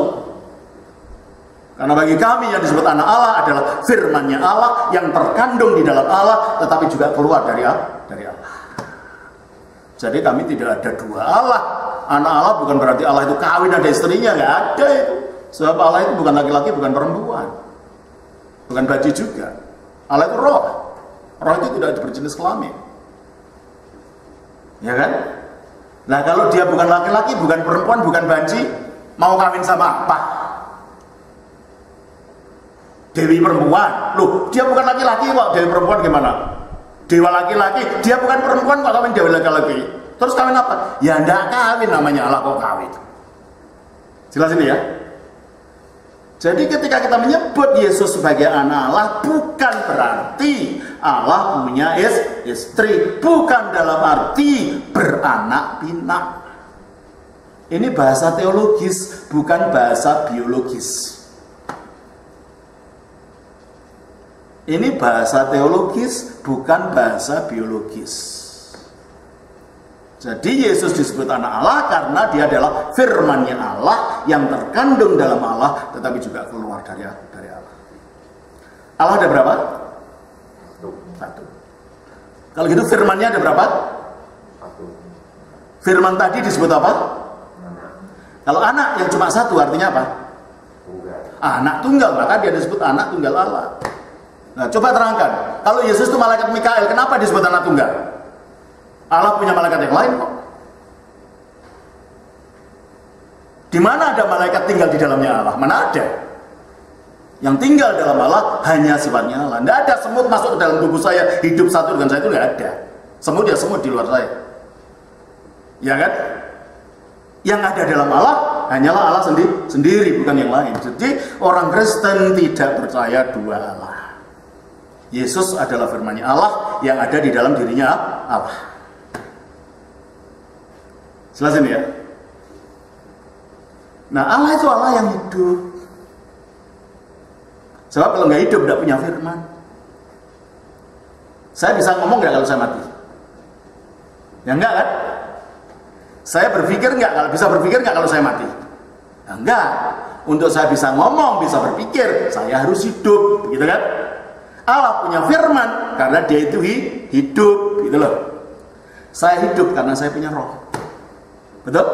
Karena bagi kami yang disebut anak Allah adalah firman-Nya Allah yang terkandung di dalam Allah tetapi juga keluar dari Allah. Jadi kami tidak ada dua Allah. Anak Allah bukan berarti Allah itu kawin ada istrinya, nggak ada itu. Sebab Allah itu bukan laki-laki, bukan perempuan, bukan baji juga. Allah itu roh. Roh itu tidak berjenis kelamin. Ya kan? Nah kalau dia bukan laki-laki, bukan perempuan, bukan banci, mau kawin sama apa? Dewi perempuan. Loh, dia bukan laki-laki kok, dewi perempuan gimana? Dewa laki-laki, dia bukan perempuan kok kawin dewi laki-laki. Terus kawin apa? Ya enggak kawin, namanya Allah kok kawin. Jelas ini ya? Jadi ketika kita menyebut Yesus sebagai anak Allah, bukan berarti Allah punya istri, bukan dalam arti beranak pinak. Ini bahasa teologis, bukan bahasa biologis. Ini bahasa teologis, bukan bahasa biologis. Jadi Yesus disebut anak Allah karena dia adalah firman-Nya Allah yang terkandung dalam Allah tetapi juga keluar dari Allah. Allah ada berapa? Satu. Kalau gitu firman-Nya ada berapa? Satu. Firman tadi disebut apa? Anak. Kalau anak yang cuma satu artinya apa? Tunggal. Anak tunggal, maka dia disebut anak tunggal Allah. Nah, coba terangkan. Kalau Yesus itu malaikat Mikael, kenapa disebut anak tunggal? Allah punya malaikat yang lain kok. Di mana ada malaikat tinggal di dalamnya Allah? Mana ada? Yang tinggal dalam Allah hanya sifatnya Allah. Tidak ada semut masuk ke dalam tubuh saya, hidup satu dengan saya, itu tidak ada. Semut ya semut di luar saya. Ya kan? Yang ada dalam Allah hanyalah Allah sendiri, bukan yang lain. Jadi orang Kristen tidak percaya dua Allah. Yesus adalah firman-Nya Allah yang ada di dalam dirinya Allah. Jelas ini ya? Nah Allah itu Allah yang hidup. Sebab kalau nggak hidup tidak punya firman. Saya bisa ngomong nggak kalau saya mati? Ya enggak kan? Saya berpikir nggak, kalau bisa berpikir nggak kalau saya mati? Nah, enggak. Untuk saya bisa ngomong, bisa berpikir, saya harus hidup, gitu kan? Allah punya firman karena dia itu hidup, gitu loh. Saya hidup karena saya punya roh. Betul?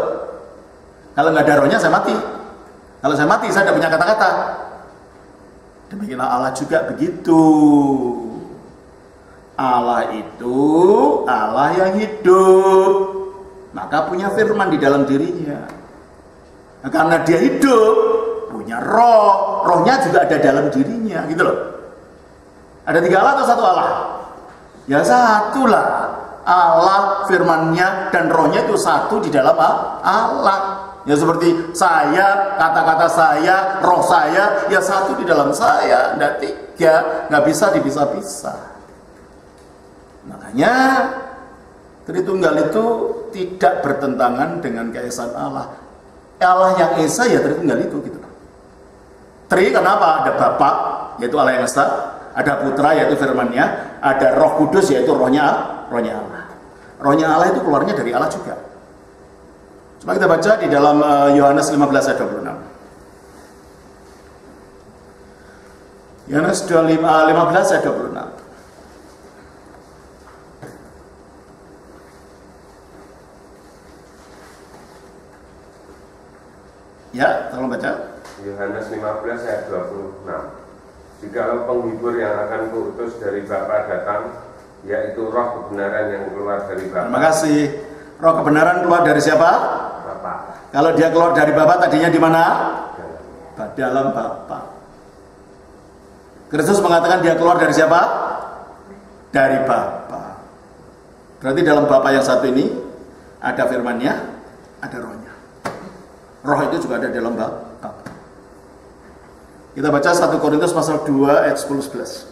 Kalau nggak ada rohnya saya mati. Kalau saya mati saya tidak punya kata-kata. Demikianlah Allah juga begitu. Allah itu Allah yang hidup, maka punya firman di dalam dirinya. Nah, karena dia hidup, punya roh, rohnya juga ada dalam dirinya, gitu loh. Ada tiga Allah atau satu Allah? Ya satu lah. Allah, firman-Nya dan rohnya itu satu di dalam Allah. Ya seperti saya, kata-kata saya, roh saya, ya satu di dalam saya, tidak tiga, nggak bisa dipisah-pisah. Makanya Tritunggal itu tidak bertentangan dengan keesaan Allah. Allah yang esa ya Tritunggal itu gitu. Tri kenapa? Ada Bapa yaitu Allah yang esa, ada Putra yaitu firman-Nya, ada Roh Kudus yaitu rohnya Allah. Rohnya Allah itu keluarnya dari Allah juga. Coba kita baca di dalam Yohanes 15 ayat 26. Yohanes 15 ayat 26. Ya, tolong baca. Yohanes 15 ayat 26. Jikalau penghibur yang akan kuutus dari Bapa datang, yaitu roh kebenaran yang keluar dari Bapa. Terima kasih. Roh kebenaran keluar dari siapa? Bapa. Kalau dia keluar dari Bapa, tadinya di mana? Dalam Bapa. Kristus mengatakan dia keluar dari siapa? Dari Bapa. Berarti dalam Bapa yang satu ini ada firman-Nya, ada rohnya. Roh itu juga ada dalam Bapa. Kita baca 1 Korintus pasal 2 ayat 10-11.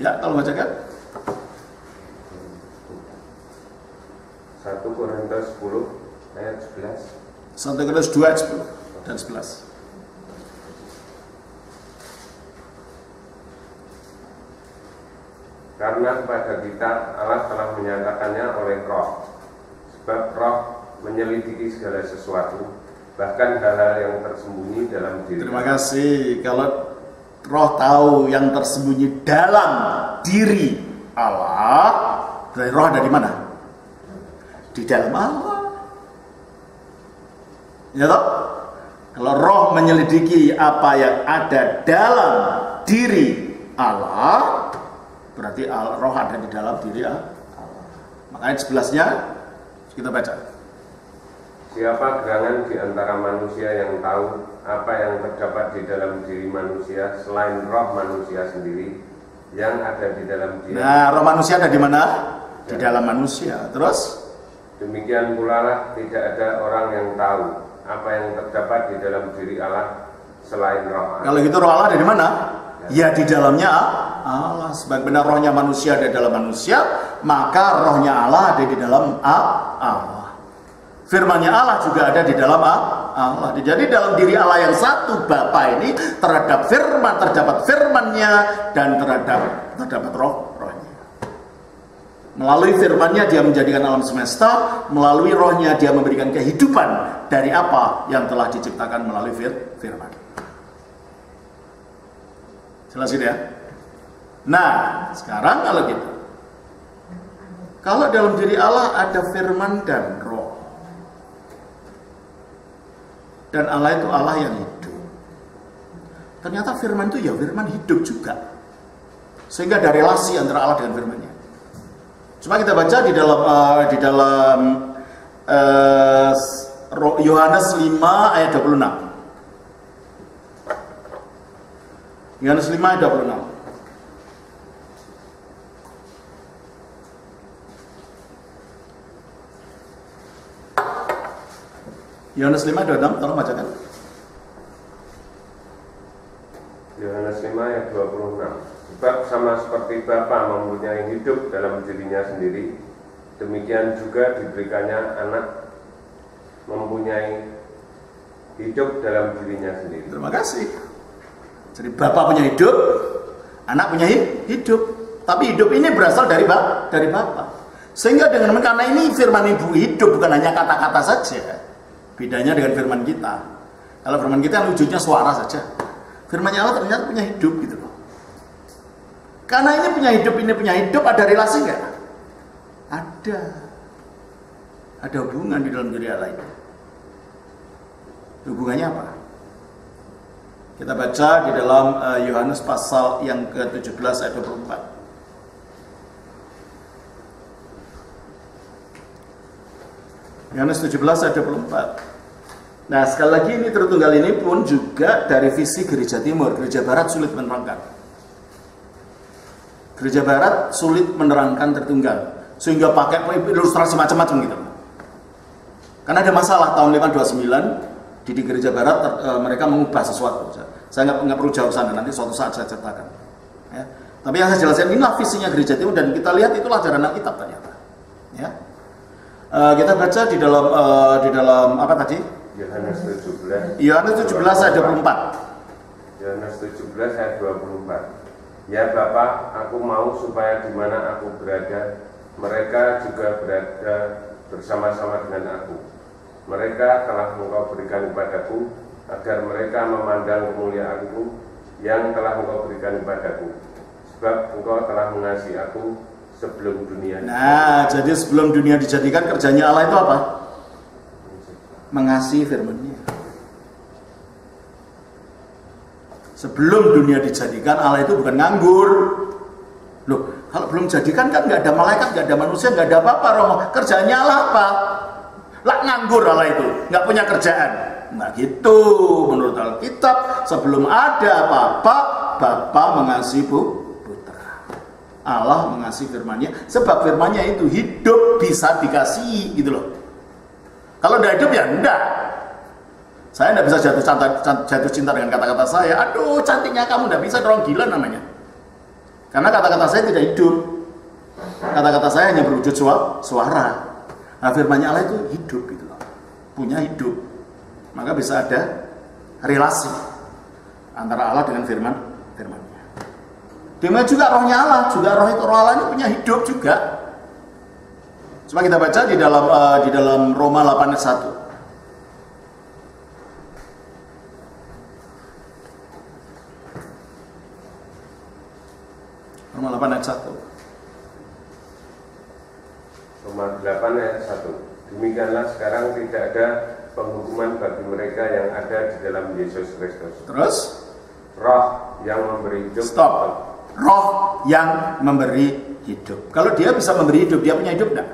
Ya, kalau bacakan. 1 Korintus 10 ayat 11. 1 Korintus 2 ayat 10 dan 11. Karena kepada kita Allah telah menyatakannya oleh roh. Sebab roh menyelidiki segala sesuatu, bahkan hal-hal yang tersembunyi dalam diri. Terima kasih. Kalau roh tahu yang tersembunyi dalam diri Allah, dari roh ada di mana? Di dalam Allah. Ya toh? Kalau roh menyelidiki apa yang ada dalam diri Allah, berarti roh ada di dalam diri Allah. Makanya 11-nya kita baca. Siapa gerangan di antara manusia yang tahu apa yang terdapat di dalam diri manusia selain roh manusia sendiri yang ada di dalam diri. Nah, roh manusia ada di mana? Di dalam manusia. Terus? Demikian pula lah tidak ada orang yang tahu apa yang terdapat di dalam diri Allah selain roh Allah. Kalau gitu roh Allah ada di mana? Ya di dalamnya Allah. Sebagaimana rohnya manusia ada di dalam manusia, maka rohnya Allah ada di dalam Allah. Firman-Nya Allah juga ada di dalam Allah. Jadi dalam diri Allah yang satu Bapa ini terhadap firman, terdapat firman-Nya dan terdapat rohnya. Melalui firman-Nya dia menjadikan alam semesta, melalui rohnya dia memberikan kehidupan dari apa yang telah diciptakan melalui firman. Jelas ini ya? Nah, sekarang kalau gitu, kalau dalam diri Allah ada firman dan roh, dan Allah itu Allah yang hidup, ternyata firman itu ya firman hidup juga, sehingga ada relasi antara Allah dengan firman-Nya. Coba kita baca di dalam Yohanes 5 ayat 26. Yohanes 5 ayat 26. Yohanes 5 ayat 26, tolong bacakan. Yohanes 5 ayat 26. Sebab sama seperti Bapa mempunyai hidup dalam dirinya sendiri, demikian juga diberikannya anak mempunyai hidup dalam dirinya sendiri. Terima kasih. Jadi Bapa punya hidup, anak punya hidup. Tapi hidup ini berasal dari Bapa. Sehingga karena ini firman Ibu hidup, bukan hanya kata-kata saja. Bedanya dengan firman kita. Kalau firman kita wujudnya suara saja. Firman-Nya Allah ternyata punya hidup gitu loh. Karena ini punya hidup, ada relasi nggak? Ada. Ada hubungan di dalam diri Allah itu. Hubungannya apa? Kita baca di dalam Yohanes pasal yang ke-17 ayat 24. Yohanes 17 ayat 24. Nah, sekali lagi ini Tritunggal ini pun juga dari visi Gereja Timur. Gereja Barat sulit menerangkan. Gereja Barat sulit menerangkan Tritunggal, sehingga pakai ilustrasi macam-macam gitu. Karena ada masalah tahun 529 di Gereja Barat mereka mengubah sesuatu. Saya nggak perlu jauh sana, nanti suatu saat saya ceritakan. Ya. Tapi yang saya jelaskan inilah visinya Gereja Timur dan kita lihat itulah ajaran Alkitab ternyata. Ya. Kita baca di dalam apa tadi? Yohanes 17. Yohanes 17 ayat 24. Yohanes 17 ayat 24. Ya Bapa, aku mau supaya di mana aku berada, mereka juga berada bersama-sama dengan aku. Mereka telah Engkau berikan kepadaku, agar mereka memandang kemuliaanku yang telah Engkau berikan kepadaku. Sebab Engkau telah mengasihi aku sebelum dunia. Nah, jadi sebelum dunia dijadikan, kerjanya Allah itu apa? Mengasihi firman-Nya. Sebelum dunia dijadikan, Allah itu bukan nganggur. Loh, kalau belum jadikan kan nggak ada malaikat, nggak ada manusia, nggak ada apa-apa. Romo, kerjanya Allah apa? Lah nganggur Allah itu, nggak punya kerjaan. Nah gitu, menurut Alkitab, sebelum ada apa-apa, Bapa mengasihi Putra. Allah mengasihi firman-Nya, sebab firman-Nya itu hidup, bisa dikasihi, gitu loh. Kalau udah hidup ya enggak. Saya enggak bisa jatuh cinta dengan kata-kata saya. Aduh, cantiknya kamu, enggak bisa, orang gila namanya. Karena kata-kata saya tidak hidup. Kata-kata saya hanya berwujud suara. Nah, firman-Nya Allah itu hidup gitu loh. Punya hidup. Maka bisa ada relasi antara Allah dengan firman-Nya. Demikian juga rohnya Allah, juga roh Allah ini punya hidup juga. Coba kita baca di dalam Roma 8 ayat 1. Roma 8 ayat 1. Roma 8 ayat 1. Demikianlah sekarang tidak ada penghukuman bagi mereka yang ada di dalam Yesus Kristus. Terus? Roh yang memberi hidup. Stop. Roh yang memberi hidup. Kalau dia bisa memberi hidup, dia punya hidup enggak?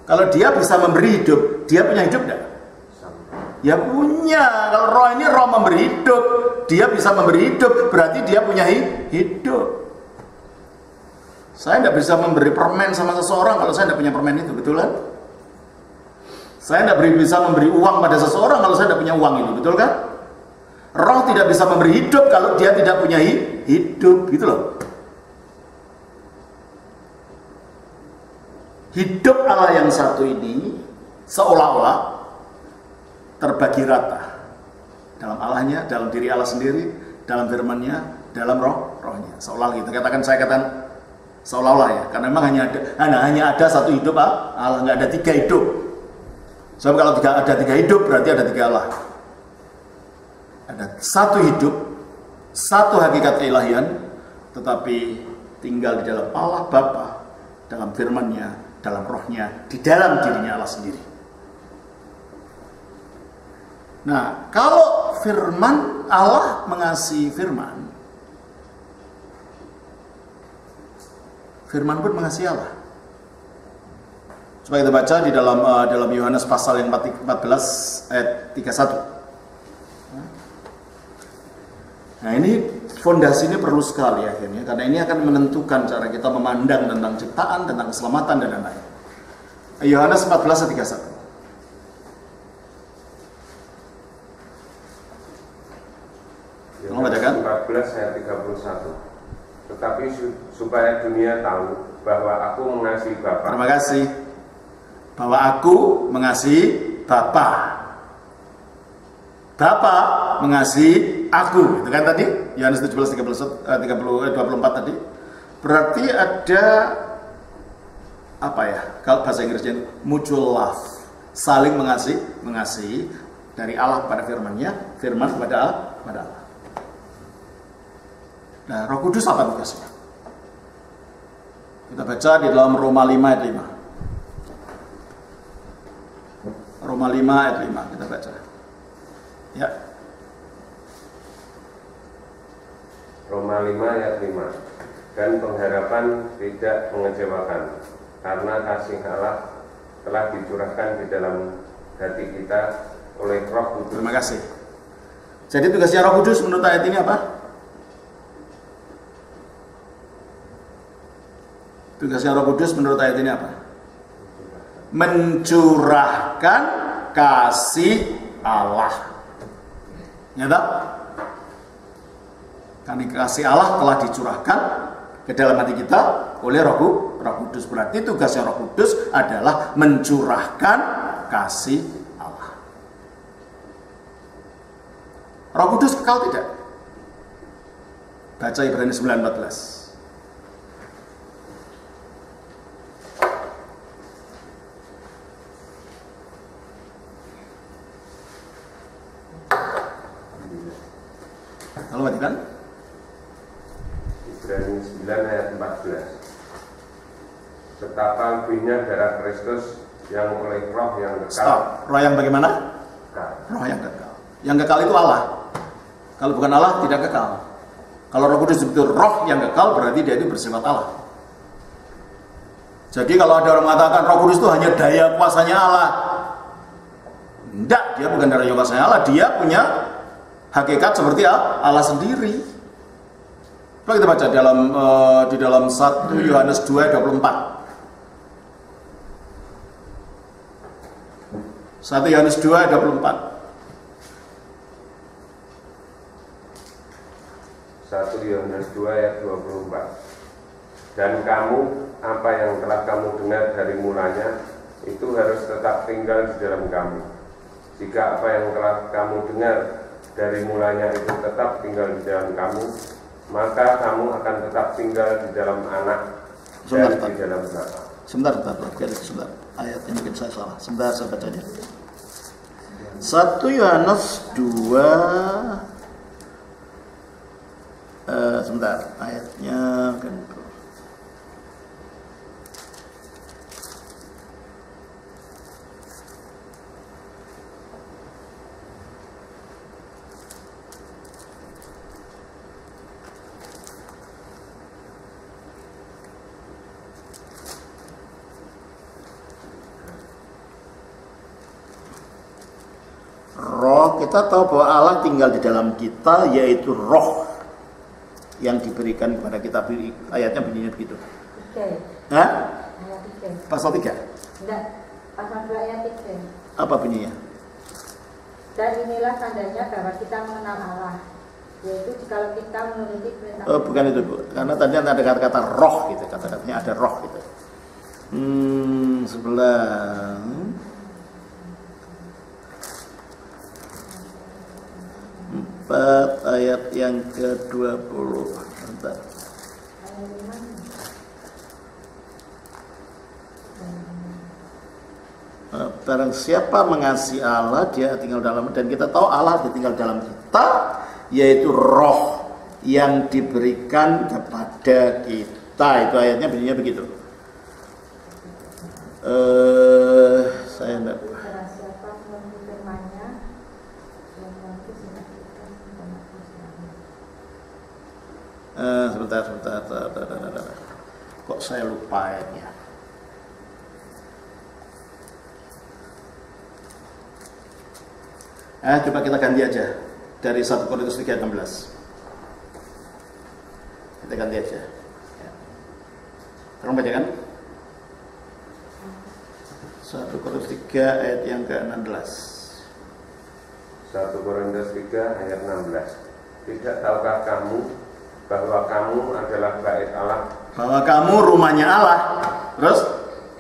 Kalau dia bisa memberi hidup, dia punya hidup enggak? Ya punya. Kalau roh ini roh memberi hidup, dia bisa memberi hidup, berarti dia punya hidup. Saya tidak bisa memberi permen sama seseorang kalau saya tidak punya permen itu, betul kan? Saya tidak bisa memberi uang pada seseorang kalau saya tidak punya uang itu, betul kan? Roh tidak bisa memberi hidup kalau dia tidak punya hidup, gitu loh. Hidup Allah yang satu ini seolah-olah terbagi rata dalam Allahnya, dalam diri Allah sendiri, dalam firman-Nya, dalam rohnya. Seolah kita katakan, saya katakan seolah-olah ya, karena memang hanya ada satu hidup Allah, nggak ada tiga hidup. Sebab kalau ada tiga hidup berarti ada tiga Allah. Ada satu hidup, satu hakikat keilahian, tetapi tinggal di dalam Allah Bapa, dalam firman-Nya, dalam rohnya, di dalam dirinya Allah sendiri. Nah, kalau firman Allah mengasihi firman pun mengasihi Allah. Coba kita baca di dalam Yohanes pasal yang 14 ayat 31. Nah, ini fondasi ini perlu sekali akhirnya, karena ini akan menentukan cara kita memandang tentang ciptaan, tentang keselamatan dan lain-lain. Yohanes 14 ayat 31. Yohanes 14 ayat 31. Tetapi supaya dunia tahu bahwa aku mengasihi Bapa. Terima kasih. Bahwa aku mengasihi Bapa. Bapa mengasihi aku. Itu kan tadi Yohanes 17 24 tadi. Berarti ada apa ya? Kalau bahasa Inggrisnya mutual love. Saling mengasihi dari Allah pada firman-Nya, firman kepada Allah. Nah, Roh Kudus apa tugasnya? Kita baca di dalam Roma 5 ayat 5. Roma 5 ayat 5 kita baca. Ya. Roma 5 ayat 5. Dan pengharapan tidak mengecewakan, karena kasih Allah telah dicurahkan di dalam hati kita oleh Roh Kudus. Terima kasih. Jadi tugasnya Roh Kudus menurut ayat ini apa? Tugasnya Roh Kudus menurut ayat ini apa? Mencurahkan kasih Allah. Nyata? Karena kasih Allah telah dicurahkan ke dalam hati kita oleh Roh Kudus. Berarti tugasnya Roh Kudus adalah mencurahkan kasih Allah. Roh Kudus kekal tidak? Baca Ibrani 9:14. Kalau kan? Ibrani 9 ayat 14. Betapa lebihnya darah Kristus yang oleh roh yang kekal. Stop. Roh yang bagaimana? Kekal. Roh yang kekal. Yang kekal itu Allah. Kalau bukan Allah, tidak kekal. Kalau Roh Kudus itu roh yang kekal, berarti dia itu bersifat Allah. Jadi kalau ada orang mengatakan Roh Kudus itu hanya daya kuasanya Allah, tidak, dia bukan daya kuasanya Allah. Dia punya hakikat seperti Allah sendiri. Coba kita baca di dalam 1 Yohanes 2:24. 1 Yohanes 2:24. 1 Yohanes 2 ayat 24. Dan kamu, apa yang telah kamu dengar dari mulanya, itu harus tetap tinggal di dalam kamu. Jika apa yang telah kamu dengar dari mulanya itu tetap tinggal di dalam kamu, maka kamu akan tetap tinggal di dalam Anak dan di dalam Bapa. Sebentar. Ayat ini mungkin saya salah. Sebentar, saya baca aja. 1 Yohanes 2. Sebentar, ayatnya kan. Roh, kita tahu bahwa Allah tinggal di dalam kita, yaitu roh yang diberikan kepada kita. Ayatnya bunyinya begitu. 3. Hah? Ayat 3. Pasal 3? Enggak, pasal 2 ayat 3. Apa bunyinya? Dan inilah tandanya bahwa kita mengenal Allah, yaitu jikalau kita menuruti perintah. Oh, bukan itu, Bu. Karena tadi ada kata-kata roh gitu, kata-katanya ada roh gitu. Sebelah. 4 ayat yang ke-20. Bentar. Barang siapa mengasihi Allah, dia tinggal dalam, dan kita tahu Allah tinggal dalam kita, yaitu roh yang diberikan kepada kita. Itu ayatnya bunyinya begitu. Saya enggak. Sebentar. Kok saya lupa ayatnya? Coba kita ganti aja dari 1 Korintus 3:16. Kita ganti aja. Tolong baca kan? 1 Korintus 3 ayat yang ke-16. 1 Korintus 3 ayat 16. Tidak tahukah kamu bahwa kamu adalah bait Allah? Bahwa kamu rumahnya Allah. Terus?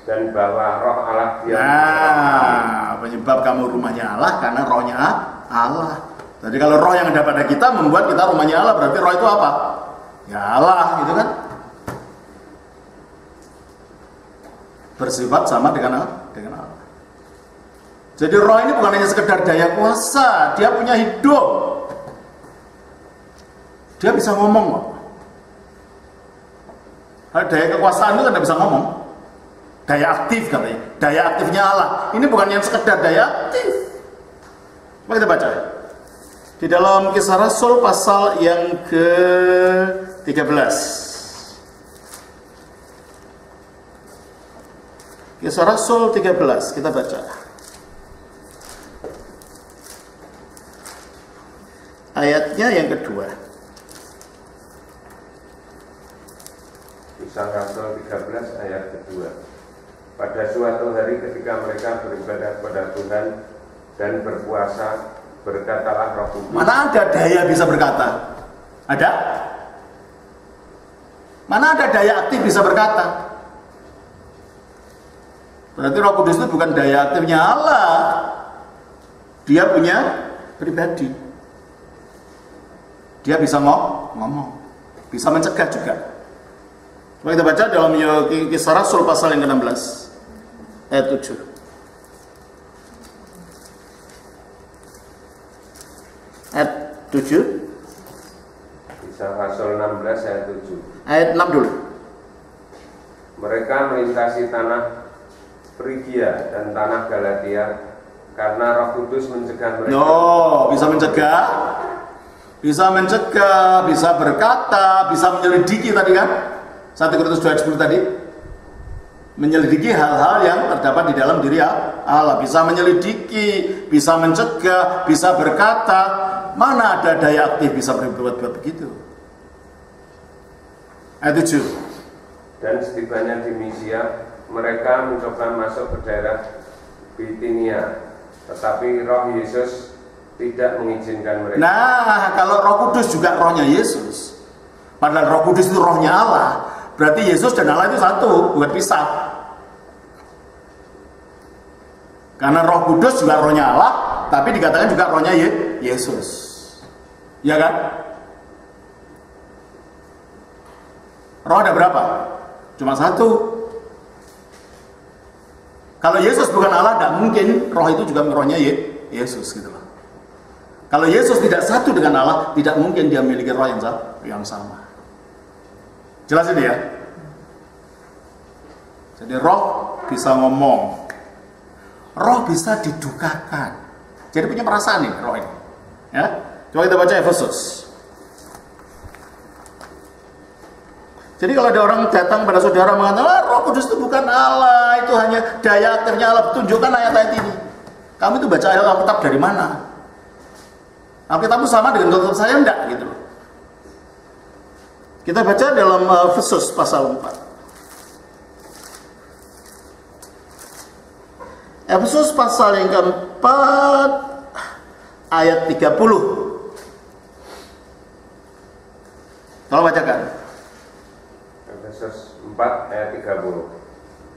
Dan bahwa roh Allah diam. Penyebab kamu rumahnya Allah karena rohnya Allah. Jadi kalau roh yang ada pada kita membuat kita rumahnya Allah, berarti roh itu apa? Ya Allah, gitu kan? Bersifat sama dengan Allah. Jadi roh ini bukan hanya sekedar daya kuasa, dia punya hidup. Dia bisa ngomong kok. Daya kekuasaan itu kan tidak bisa ngomong. Daya aktif katanya. Daya aktifnya Allah. Ini bukan yang sekedar daya aktif. Mari kita baca. Di dalam Kisah Rasul pasal yang ke-13. Kisah Rasul 13, kita baca. Ayatnya yang kedua. Kisah Rasul 13 ayat kedua. Pada suatu hari ketika mereka beribadah kepada Tuhan dan berpuasa, berkatalah Roh Kudus. Mana ada daya bisa berkata? Ada? Mana ada daya aktif bisa berkata? Berarti Roh Kudus itu bukan daya aktifnya Allah. Dia punya pribadi. Dia bisa ngomong, bisa mencegah juga. Coba kita baca dalam Kisah Rasul pasal yang ke-16 ayat 7. Ayat 7. Kisah Rasul 16 ayat 7. Ayat 6 dulu. Mereka melintasi tanah Frigia dan tanah Galatia karena Roh Kudus mencegah mereka. Bisa mencegah, bisa berkata, bisa menyelidiki tadi kan? 1 Korintus 2:10 tadi. Menyelidiki hal-hal yang terdapat di dalam diri Allah, bisa menyelidiki, bisa mencegah, bisa berkata. Mana ada daya aktif bisa berbuat begitu? Ayat 7. Dan setibanya di Misia, mereka mencoba masuk ke daerah Bitinia, tetapi Roh Yesus tidak mengizinkan mereka. Nah, kalau Roh Kudus juga rohnya Yesus, padahal Roh Kudus itu rohnya Allah, berarti Yesus dan Allah itu satu, bukan pisah. Karena Roh Kudus juga rohnya Allah, tapi dikatakan juga rohnya Yesus. Ya kan? Roh ada berapa? Cuma satu. Kalau Yesus bukan Allah, tidak mungkin roh itu juga rohnya Yesus gitu loh. Kalau Yesus tidak satu dengan Allah, tidak mungkin dia memiliki roh yang sama. Jelas ini ya? Jadi roh bisa ngomong, roh bisa didukakan. Jadi punya perasaan nih roh ini. Ya, coba kita baca Efesus. Jadi kalau ada orang datang pada saudara mengatakan, Roh Kudus itu bukan Allah, itu hanya daya aktifnya Allah, tunjukkan ayat-ayat ini. Kamu itu baca Alkitab dari mana? Alkitabmu sama dengan Alkitab saya enggak gitu loh. Kita baca dalam Efesus pasal 4. Efesus pasal yang keempat ayat 30. Tolong bacakan. Efesus 4 ayat 30.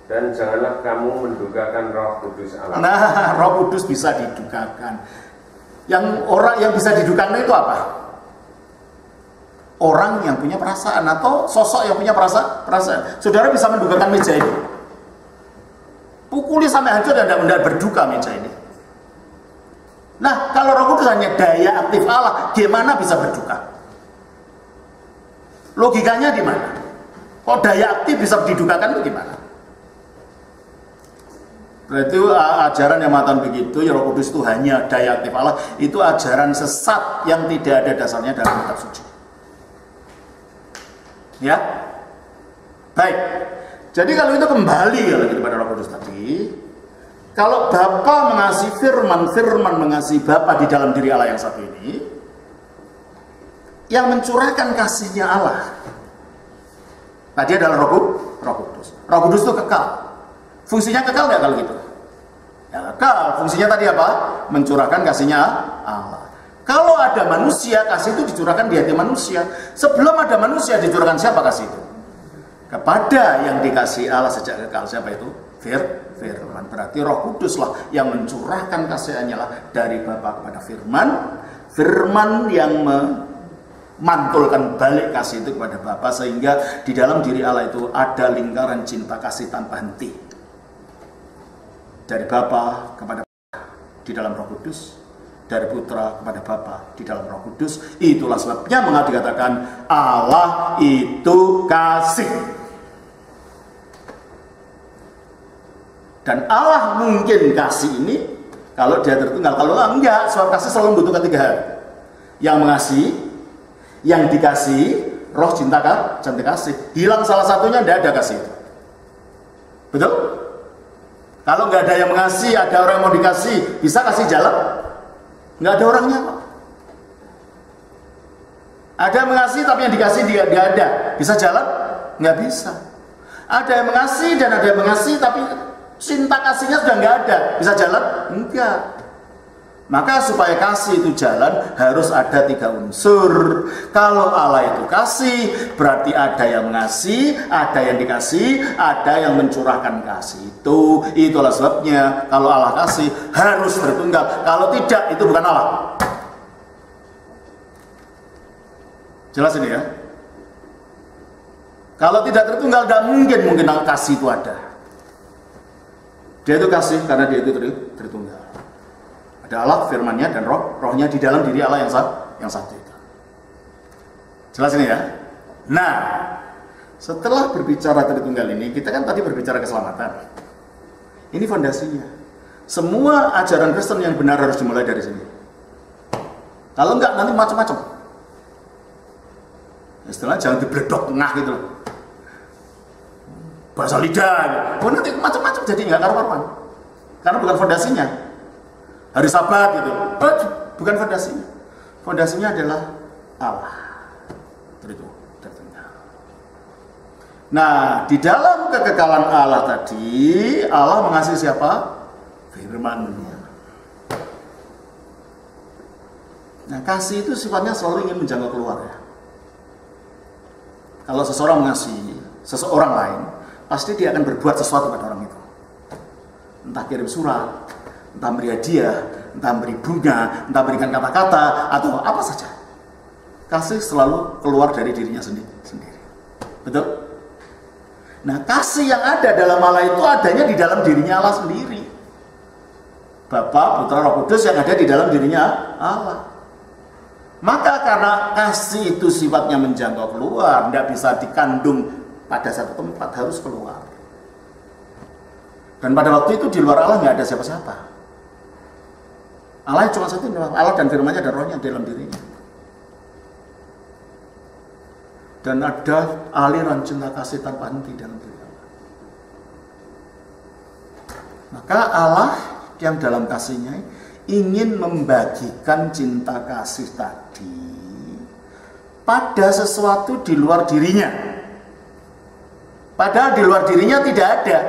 Dan janganlah kamu mendukakan Roh Kudus Allah. Nah, Roh Kudus bisa didukakan. Yang orang yang bisa didukakan itu apa? Orang yang punya perasaan atau sosok yang punya perasaan. Saudara bisa mendukakan meja ini. Pukuli sampai hancur dan tidak berduka meja ini. Nah, kalau Roh Kudus hanya daya aktif Allah, gimana bisa berduka? Logikanya di mana? Kok daya aktif bisa didukakan itu gimana? Berarti ajaran yang mengatakan begitu, ya Roh Kudus itu hanya daya aktif Allah, itu ajaran sesat yang tidak ada dasarnya dalam kitab suci. Ya, baik. Jadi kalau itu kembali kepada Roh Kudus tadi, kalau Bapa mengasihi firman, firman mengasihi Bapa di dalam diri Allah yang satu ini, yang mencurahkan kasihnya Allah. Nah, dia adalah Roh Kudus. Roh Kudus itu kekal. Fungsinya kekal nggak kalau gitu? Ya kekal. Fungsinya tadi apa? Mencurahkan kasihnya Allah. Kalau ada manusia, kasih itu dicurahkan di hati manusia. Sebelum ada manusia, dicurahkan siapa kasih itu? Kepada yang dikasih Allah sejak kekal. Siapa itu? Firman. Berarti Roh Kudus lah yang mencurahkan kasihnya lah dari Bapa kepada Firman. Firman yang mantulkan balik kasih itu kepada Bapa, sehingga di dalam diri Allah itu ada lingkaran cinta kasih tanpa henti dari Bapa kepada Bapa di dalam Roh Kudus, dari Putra kepada Bapa di dalam Roh Kudus. Itulah sebabnya mengapa dikatakan Allah itu kasih. Dan Allah mungkin kasih ini kalau dia tertunggal, kalau enggak, sebab kasih selalu membutuhkan tiga hal: yang mengasihi, yang dikasih, roh cinta kasih. Hilang salah satunya, tidak ada kasih. Betul? Kalau nggak ada yang mengasihi, ada orang yang mau dikasih, bisa kasih jalan? Nggak ada orangnya kok. Ada yang mengasihi tapi yang dikasih dia ada, bisa jalan? Nggak bisa. Ada yang mengasihi dan ada yang mengasihi tapi cinta kasihnya sudah nggak ada, bisa jalan? Enggak. Maka supaya kasih itu jalan harus ada tiga unsur. Kalau Allah itu kasih, berarti ada yang mengasihi, ada yang dikasih, ada yang mencurahkan kasih itu. Itulah sebabnya kalau Allah kasih harus bertunggal. Kalau tidak, itu bukan Allah. Jelas ini ya? Kalau tidak Tritunggal, tidak mungkin kasih itu ada. Dia itu kasih karena dia itu Tritunggal. Ada Allah, firman-Nya dan rohnya di dalam diri Allah yang satu itu. Jelas ini ya? Nah, setelah berbicara Tritunggal ini, kita kan tadi berbicara keselamatan. Ini fondasinya. Semua ajaran Kristen yang benar harus dimulai dari sini. Kalau enggak, nanti macam-macam. Istilahnya jangan dibledok tengah gitu loh. Bahasa lidah. Oh, nanti macam-macam jadi enggak karuan. Karena bukan fondasinya. Hari Sabat gitu. Bukan fondasinya. Fondasinya adalah Allah. Itu. Nah, di dalam kekekalan Allah tadi, Allah mengasihi siapa? Firman-Nya. Nah, kasih itu sifatnya selalu ingin menjangkau keluar ya. Kalau seseorang mengasihi seseorang lain, pasti dia akan berbuat sesuatu pada orang itu. Entah kirim surat, entah beri hadiah, entah beri bunga, entah berikan kata-kata, atau apa saja. Kasih selalu keluar dari dirinya sendiri. Betul? Nah, kasih yang ada dalam Allah itu adanya di dalam dirinya Allah sendiri. Bapa, Putra, Roh Kudus yang ada di dalam dirinya Allah. Maka karena kasih itu sifatnya menjangkau keluar, tidak bisa dikandung pada satu tempat, harus keluar. Dan pada waktu itu di luar Allah nggak ada siapa-siapa. Allah cuma satu, Allah dan firman-Nya dan rohnya dalam dirinya. Dan ada aliran cinta kasih tanpa henti dalam diri Allah. Maka Allah yang dalam kasih-Nya ingin membagikan cinta kasih tadi pada sesuatu di luar dirinya. Padahal di luar dirinya tidak ada.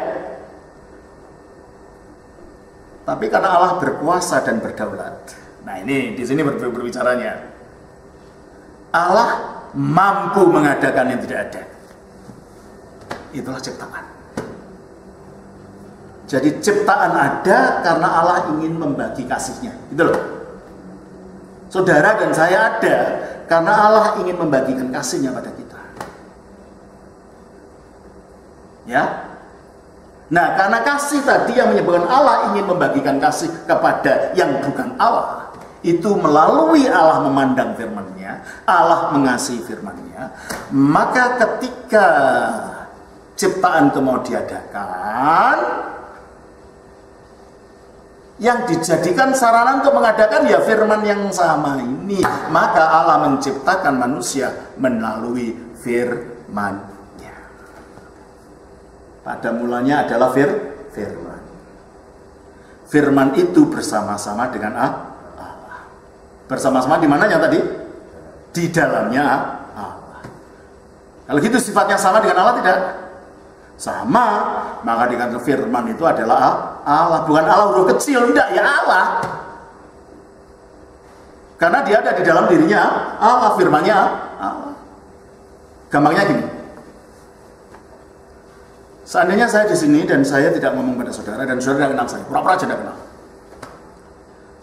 Tapi karena Allah berkuasa dan berdaulat. Nah, ini di sini berbicaranya. Allah mampu mengadakan yang tidak ada. Itulah ciptaan. Jadi ciptaan ada karena Allah ingin membagi kasih-Nya. Gitu loh. Saudara dan saya ada karena Allah ingin membagikan kasih-Nya pada kita. Ya. Nah, karena kasih tadi yang menyebabkan Allah ingin membagikan kasih kepada yang bukan Allah, itu melalui Allah memandang firman-Nya, Allah mengasihi firman-Nya, maka ketika ciptaan itu mau diadakan, yang dijadikan sarana untuk mengadakan ya firman yang sama ini. Maka Allah menciptakan manusia melalui firman-Nya. Pada mulanya adalah firman. Firman itu bersama-sama dengan Allah. Bersama-sama di mananya tadi? Di dalamnya Allah. Kalau gitu sifatnya sama dengan Allah tidak? Sama. Maka dikatakan firman itu adalah Allah. Bukan Allah huruf kecil, tidak, ya Allah. Karena dia ada di dalam dirinya Allah, firman-Nya Allah. Gampangnya gini. Seandainya saya di sini dan saya tidak ngomong pada saudara dan saudara tidak kenal saya, pura-pura aja tidak kenal.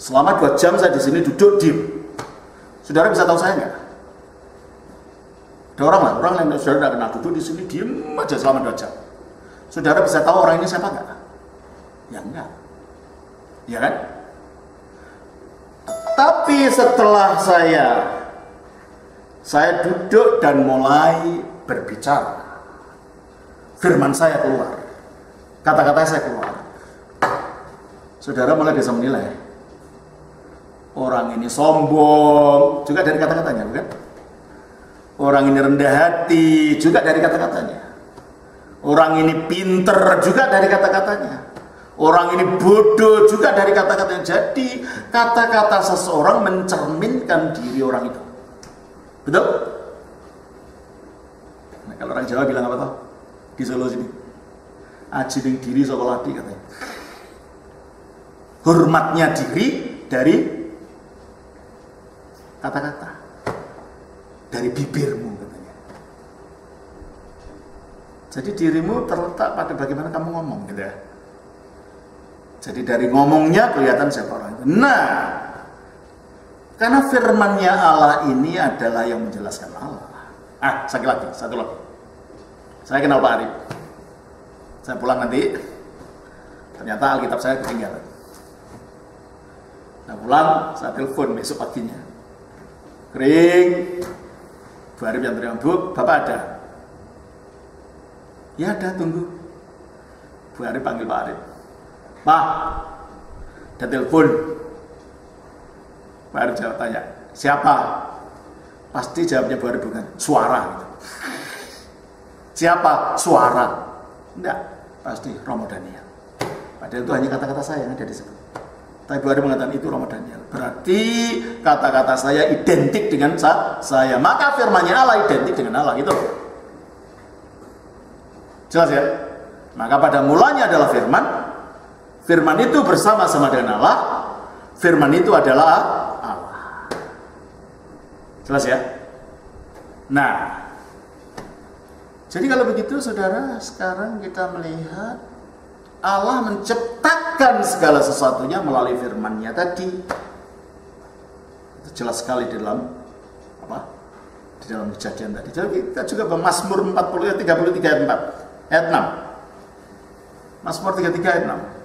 Selama 2 jam saya di sini duduk diem. Saudara bisa tahu saya nggak? Ada orang yang saudara tidak kenal duduk di sini diem aja selama 2 jam. Saudara bisa tahu orang ini siapa nggak? Ya enggak. Ya kan? Tapi setelah saya duduk dan mulai berbicara, firman saya keluar, kata-kata saya keluar, saudara mulai bisa menilai orang ini sombong juga dari kata-katanya, bukan? Orang ini rendah hati juga dari kata-katanya. Orang ini pinter juga dari kata-katanya. Orang ini bodoh juga dari kata-katanya. Jadi kata-kata seseorang mencerminkan diri orang itu. Betul? Nah, kalau orang Jawa bilang apa toh? Di Solo sini, aji ning diri saka ladi katanya. Hormatnya diri dari kata-kata, dari bibirmu katanya. Jadi dirimu terletak pada bagaimana kamu ngomong gitu ya. Jadi dari ngomongnya kelihatan siapa orang itu. Nah, Karena firman-Nya Allah ini adalah yang menjelaskan Allah. Satu lagi. Saya kenal Pak Arif. Saya pulang nanti, ternyata Alkitab saya ketinggalan. Saya pulang, saya telepon besok paginya. Kering. Bu Arif yang terima, Bu, Bapak ada? Ya ada, tunggu. Bu Arif panggil Pak Arif. Pak, ada telepon. Pak Arif jawab tanya, siapa? Pasti jawabnya Bu Arif bukan, suara. Gitu. Siapa? Suara. Enggak, pasti Romo Daniel. Padahal itu hanya kata-kata saya yang ada di situ. Tapi Bu Arif mengatakan itu Romo Daniel. Berarti kata-kata saya identik dengan saya. Maka firman-Nya Allah identik dengan Allah. Gitu. Jelas ya? Maka pada mulanya adalah firman. Firman itu bersama-sama dengan Allah. Firman itu adalah Allah. Jelas ya? Nah, jadi kalau begitu saudara, sekarang kita melihat Allah menciptakan segala sesuatunya melalui firman-Nya tadi. Itu jelas sekali di dalam di dalam Kejadian tadi. Jadi kita juga Mazmur 33 ayat 4, ayat 6. Mazmur 33 ayat 6.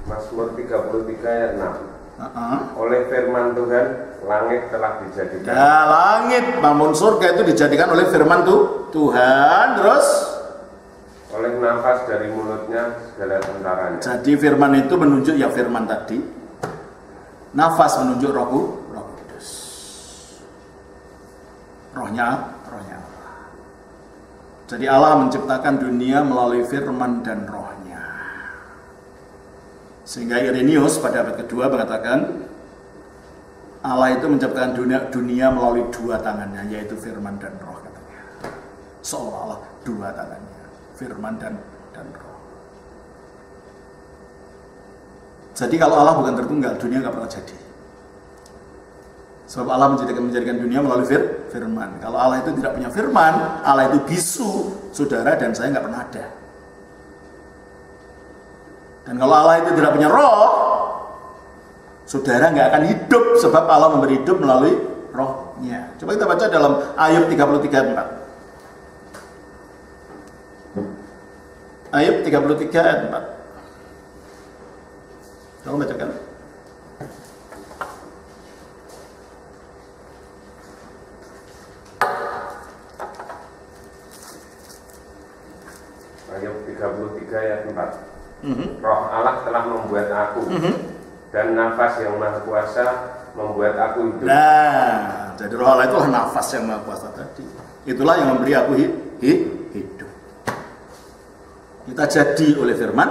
Mazmur 33 ayat 6. Oleh firman Tuhan, langit telah dijadikan. Ya, langit, bangun surga itu dijadikan oleh firman Tuhan, terus oleh nafas dari mulutnya segala tentaranya. Jadi firman itu menunjuk ya firman tadi. Nafas menunjuk Roh Kudus. Rohnya Allah. Jadi Allah menciptakan dunia melalui firman dan rohnya. Sehingga Irenaeus pada abad kedua mengatakan Allah itu menciptakan dunia melalui dua tangannya, yaitu firman dan roh katanya. Seolah-olah dua tangannya, firman dan roh. Jadi kalau Allah bukan tertunggal, dunia nggak pernah jadi. Sebab Allah menjadikan dunia melalui firman. Kalau Allah itu tidak punya firman, Allah itu bisu, saudara dan saya nggak pernah ada. Dan kalau Allah itu tidak punya roh, saudara nggak akan hidup, sebab Allah memberi hidup melalui rohnya. Coba kita baca dalam Ayub 33 ayat 4. Ayub 33 ayat 4. Tolong bacakan. Ayub 33 ayat 4. Roh Allah telah membuat aku, dan nafas yang maha kuasa membuat aku hidup. Nah, jadi roh Allah itulah nafas yang maha kuasa tadi. Itulah yang memberi aku hidup. Kita jadi oleh firman,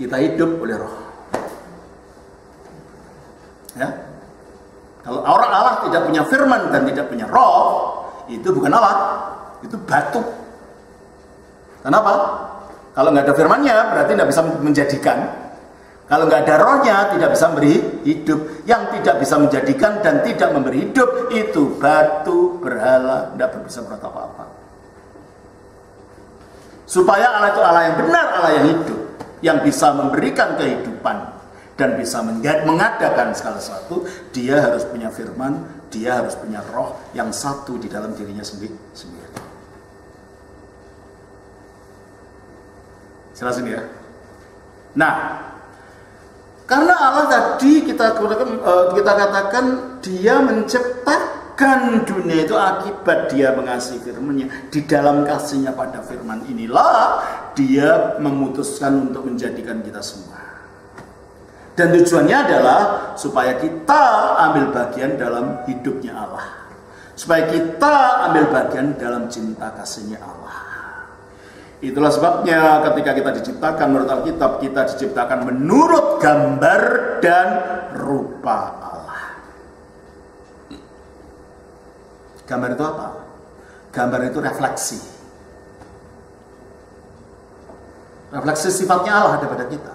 kita hidup oleh roh. Ya, kalau orang Allah tidak punya firman dan tidak punya roh, itu bukan Allah, itu batu. Kenapa? Kalau nggak ada firman-Nya berarti nggak bisa menjadikan. Kalau nggak ada rohnya tidak bisa memberi hidup. Yang tidak bisa menjadikan dan tidak memberi hidup itu batu, berhala, tidak bisa berbuat apa-apa. Supaya Allah itu Allah yang benar, Allah yang hidup, yang bisa memberikan kehidupan dan bisa mengadakan segala sesuatu, dia harus punya firman, dia harus punya roh yang satu di dalam dirinya sendiri. Jelas ini ya. Nah, karena Allah tadi kita katakan dia menciptakan dunia itu akibat dia mengasihi firman-Nya. Di dalam kasihnya pada firman inilah dia memutuskan untuk menjadikan kita semua. Dan tujuannya adalah supaya kita ambil bagian dalam hidupnya Allah. Supaya kita ambil bagian dalam cinta kasihnya Allah. Itulah sebabnya ketika kita diciptakan menurut Alkitab, kita diciptakan menurut gambar dan rupa Allah. Gambar itu apa? Gambar itu refleksi. Refleksi sifatnya Allah ada pada kita.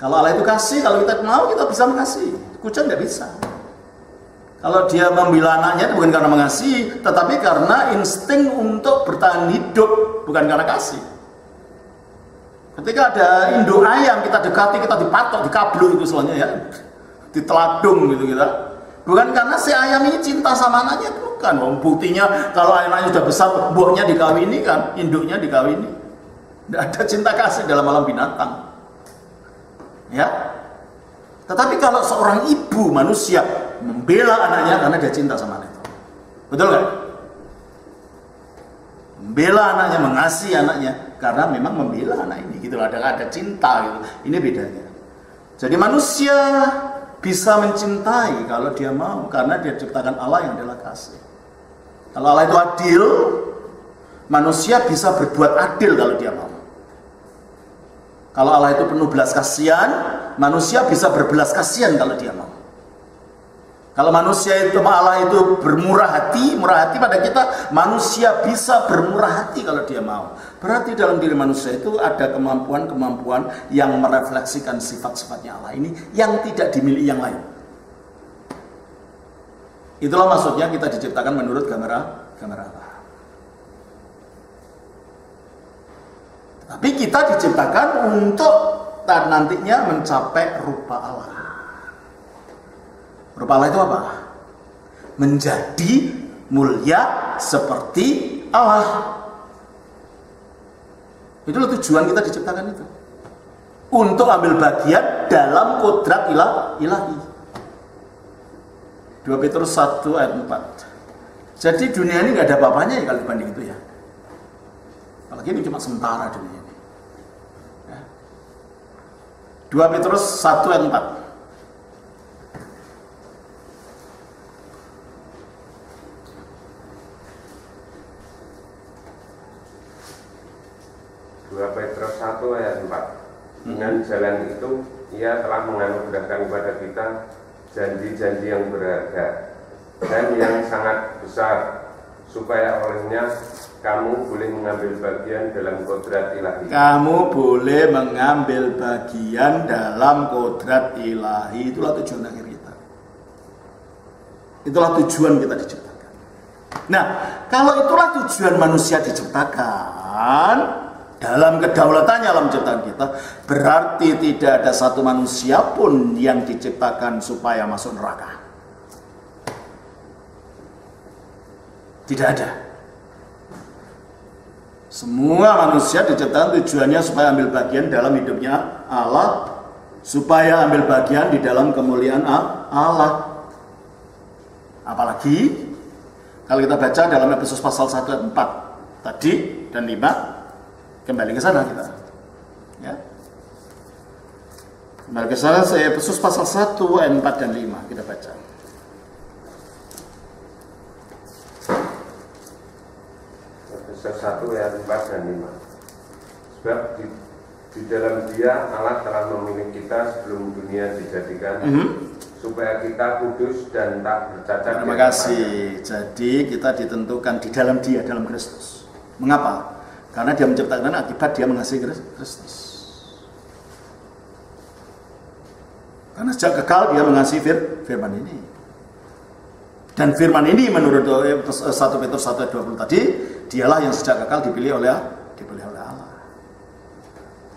Kalau Allah itu kasih, kalau kita mau kita bisa mengasihi. Kucing nggak bisa. Kalau dia membela anaknya itu bukan karena mengasihi, tetapi karena insting untuk bertahan hidup, bukan karena kasih. Ketika ada induk ayam, kita dekati, kita dipatok, dikablu itu semuanya ya, diteladung gitu kita. Bukan karena si ayam ini cinta sama anaknya, bukan. Buktinya kalau anaknya sudah besar, buahnya dikawini kan, induknya dikawini. Tidak ada cinta kasih dalam alam binatang. Ya. Tetapi kalau seorang ibu manusia membela anaknya karena dia cinta sama anak itu. Betul nggak? Membela anaknya, mengasihi anaknya karena memang membela anak ini. Gitu, ada cinta gitu. Ini bedanya. Jadi manusia bisa mencintai kalau dia mau, karena dia ciptakan Allah yang adalah kasih. Kalau Allah itu adil, manusia bisa berbuat adil kalau dia mau. Kalau Allah itu penuh belas kasihan, manusia bisa berbelas kasihan kalau dia mau. Kalau manusia itu, Allah itu bermurah hati pada kita, manusia bisa bermurah hati kalau dia mau. Berarti dalam diri manusia itu ada kemampuan-kemampuan yang merefleksikan sifat-sifatnya Allah ini yang tidak dimiliki yang lain. Itulah maksudnya kita diciptakan menurut gambar Allah. Tapi kita diciptakan untuk nantinya mencapai rupa Allah. Rupa Allah itu apa? Menjadi mulia seperti Allah. Itulah tujuan kita diciptakan itu. Untuk ambil bagian dalam kodrat ilahi. 2 Petrus 1 ayat 4. Jadi dunia ini nggak ada apa-apanya ya kalau dibanding itu ya. Apalagi ini cuma sementara dunia ini. Ya. 2 Petrus 1 ayat 4. Petrus 1 ayat 4. Dengan jalan itu ia telah menganugerahkan kepada kita janji-janji yang berharga dan yang sangat besar, supaya olehnya kamu boleh mengambil bagian dalam kodrat ilahi. Kamu boleh mengambil bagian dalam kodrat ilahi. Itulah tujuan akhir kita. Itulah tujuan kita diciptakan. Nah, kalau itulah tujuan manusia diciptakan dalam kedaulatannya alam ciptaan kita, berarti tidak ada satu manusia pun yang diciptakan supaya masuk neraka. Tidak ada. Semua manusia diciptakan tujuannya supaya ambil bagian dalam hidupnya Allah, supaya ambil bagian di dalam kemuliaan Allah. Apalagi kalau kita baca dalam Efesus pasal 1 ayat 4 tadi dan 5, kembali ke sana kita, ya. Kembali ke sana, Efesus pasal 1 ayat 4 dan 5 kita baca. Efesus 1 ayat 4 dan 5. Sebab di dalam Dia Allah telah memilih kita sebelum dunia dijadikan, supaya kita kudus dan tak bercacat. Terima kasih. Jadi kita ditentukan di dalam Dia, dalam Kristus. Mengapa? Karena dia menciptakan akibat dia mengasihi Kristus. Karena sejak kekal dia mengasihi firman ini. Dan firman ini menurut 1 Petrus 1 ayat 20 tadi, dialah yang sejak kekal dipilih oleh Allah.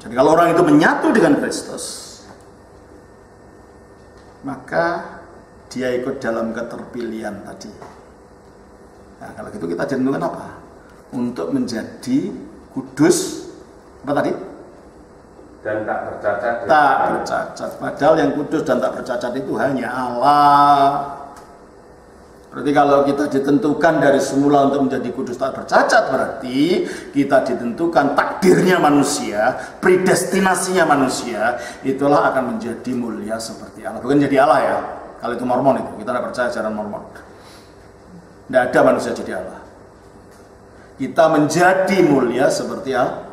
Jadi kalau orang itu menyatu dengan Kristus, maka dia ikut dalam keterpilihan tadi. Nah, kalau gitu kita ditentukan apa? Untuk menjadi kudus, apa tadi? Dan tak bercacat. Tak bercacat. Padahal yang kudus dan tak bercacat itu hanya Allah. Berarti kalau kita ditentukan dari semula untuk menjadi kudus tak bercacat, berarti kita ditentukan takdirnya manusia, predestinasinya manusia, itulah akan menjadi mulia seperti Allah. Bukan jadi Allah ya. Kalau itu Mormon itu, kita tidak percaya ajaran Mormon. Tidak ada manusia jadi Allah. Kita menjadi mulia seperti Allah.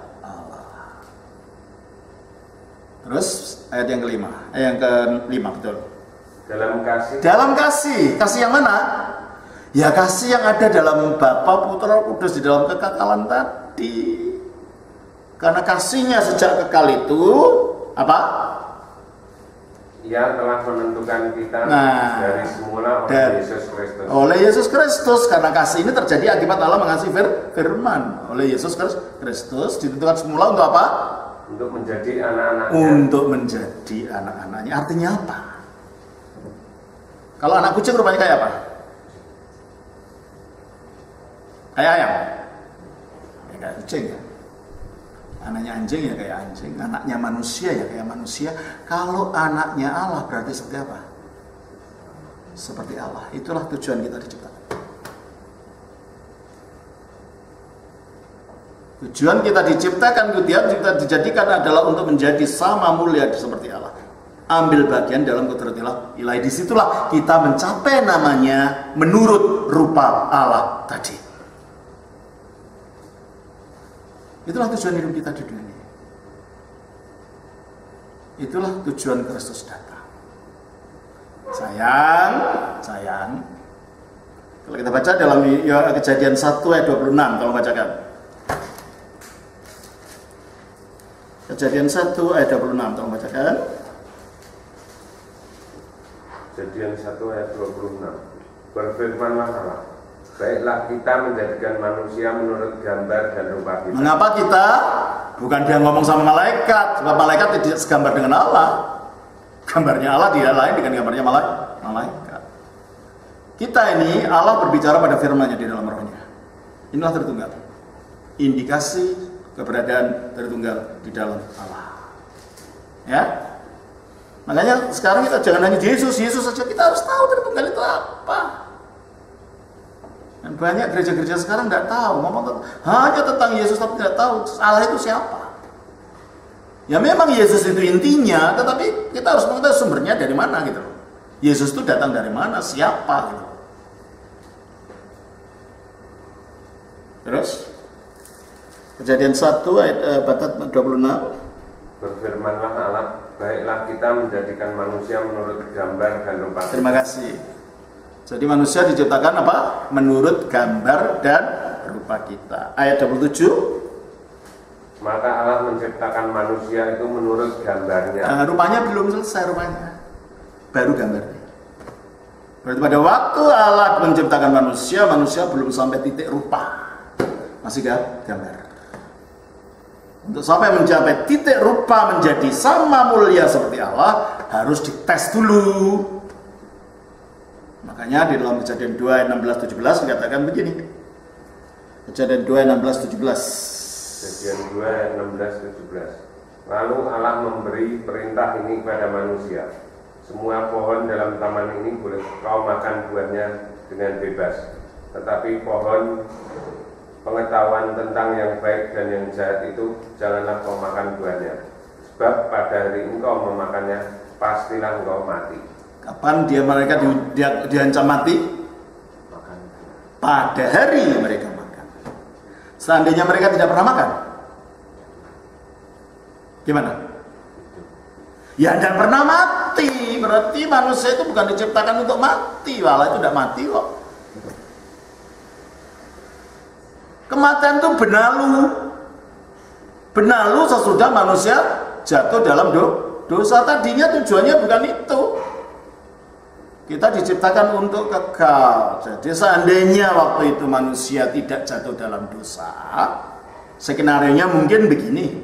Terus ayat yang kelima, yang kelima betul. Dalam kasih yang mana? Ya kasih yang ada dalam Bapa, Putra, Kudus, di dalam kekekalan tadi. Karena kasihnya sejak kekal itu apa? Ia telah menentukan kita dari semula oleh Yesus Kristus. Oleh Yesus Kristus, karena kasih ini terjadi akibat Allah mengasihi firman. Oleh Yesus Kristus ditentukan semula untuk apa? Untuk menjadi anak-anaknya. Untuk menjadi anak-anaknya. Artinya apa? Kalau anak kucing rupanya kayak apa? Kayak ayam. Ya, kayak kucing ya. Anaknya anjing ya kayak anjing, anaknya manusia ya kayak manusia. Kalau anaknya Allah berarti seperti apa? Seperti Allah. Itulah tujuan kita diciptakan. Tujuan kita diciptakan, kita dijadikan adalah untuk menjadi sama mulia seperti Allah. Ambil bagian dalam kudrat ilahi. Disitulah kita mencapai namanya menurut rupa Allah tadi. Itulah tujuan hidup kita di dunia. Itulah tujuan Kristus datang. Sayang. Kalau kita baca dalam Kejadian 1 ayat 26, tolong bacakan. Kejadian 1 ayat 26, tolong bacakan. Kejadian 1 ayat 26. Berfirmanlah Allah, baiklah kita menjadikan manusia menurut gambar dan rupa kita. Mengapa kita? Bukan dia ngomong sama malaikat, sebab malaikat tidak segambar dengan Allah. Gambarnya Allah tidak lain dengan gambarnya malaikat. Kita ini Allah berbicara pada firman-Nya di dalam rohnya. Inilah Tritunggal. Indikasi keberadaan Tritunggal di dalam Allah. Ya. Makanya sekarang kita jangan hanya Yesus saja, kita harus tahu Tritunggal itu apa. Dan banyak gereja-gereja sekarang tidak tahu, ngomong hanya tentang Yesus tapi tidak tahu Allah itu siapa. Ya memang Yesus itu intinya, tetapi kita harus mengetahui sumbernya dari mana gitu. Yesus itu datang dari mana, siapa gitu. Terus Kejadian 1 ayat 26. Berfirmanlah Allah, baiklah kita menjadikan manusia menurut gambar dan rupa kita. Terima kasih. Jadi manusia diciptakan apa? Menurut gambar dan rupa kita. Ayat 27. Maka Allah menciptakan manusia itu menurut gambarnya. Rupanya belum selesai rupanya. Baru gambarnya. Berarti pada waktu Allah menciptakan manusia, manusia belum sampai titik rupa. Masih gambar. Untuk sampai mencapai titik rupa menjadi sama mulia seperti Allah, harus dites dulu. Makanya di dalam Kejadian 2 ayat 16-17 dikatakan begini. Kejadian 2 ayat 16-17. Kejadian 2 ayat 16-17. Lalu Allah memberi perintah ini kepada manusia. Semua pohon dalam taman ini boleh kau makan buahnya dengan bebas. Tetapi pohon pengetahuan tentang yang baik dan yang jahat itu janganlah kau makan buahnya. Sebab pada hari engkau memakannya, pastilah engkau mati. Kapan mereka diancam mati? Pada hari mereka makan. Seandainya mereka tidak pernah makan, gimana? Ya tidak pernah mati. Berarti manusia itu bukan diciptakan untuk mati. Allah itu tidak mati kok. Kematian itu benalu sesudah manusia jatuh dalam dosa. Tadinya tujuannya bukan itu. Kita diciptakan untuk kekal. Jadi seandainya waktu itu manusia tidak jatuh dalam dosa, skenario-nya mungkin begini.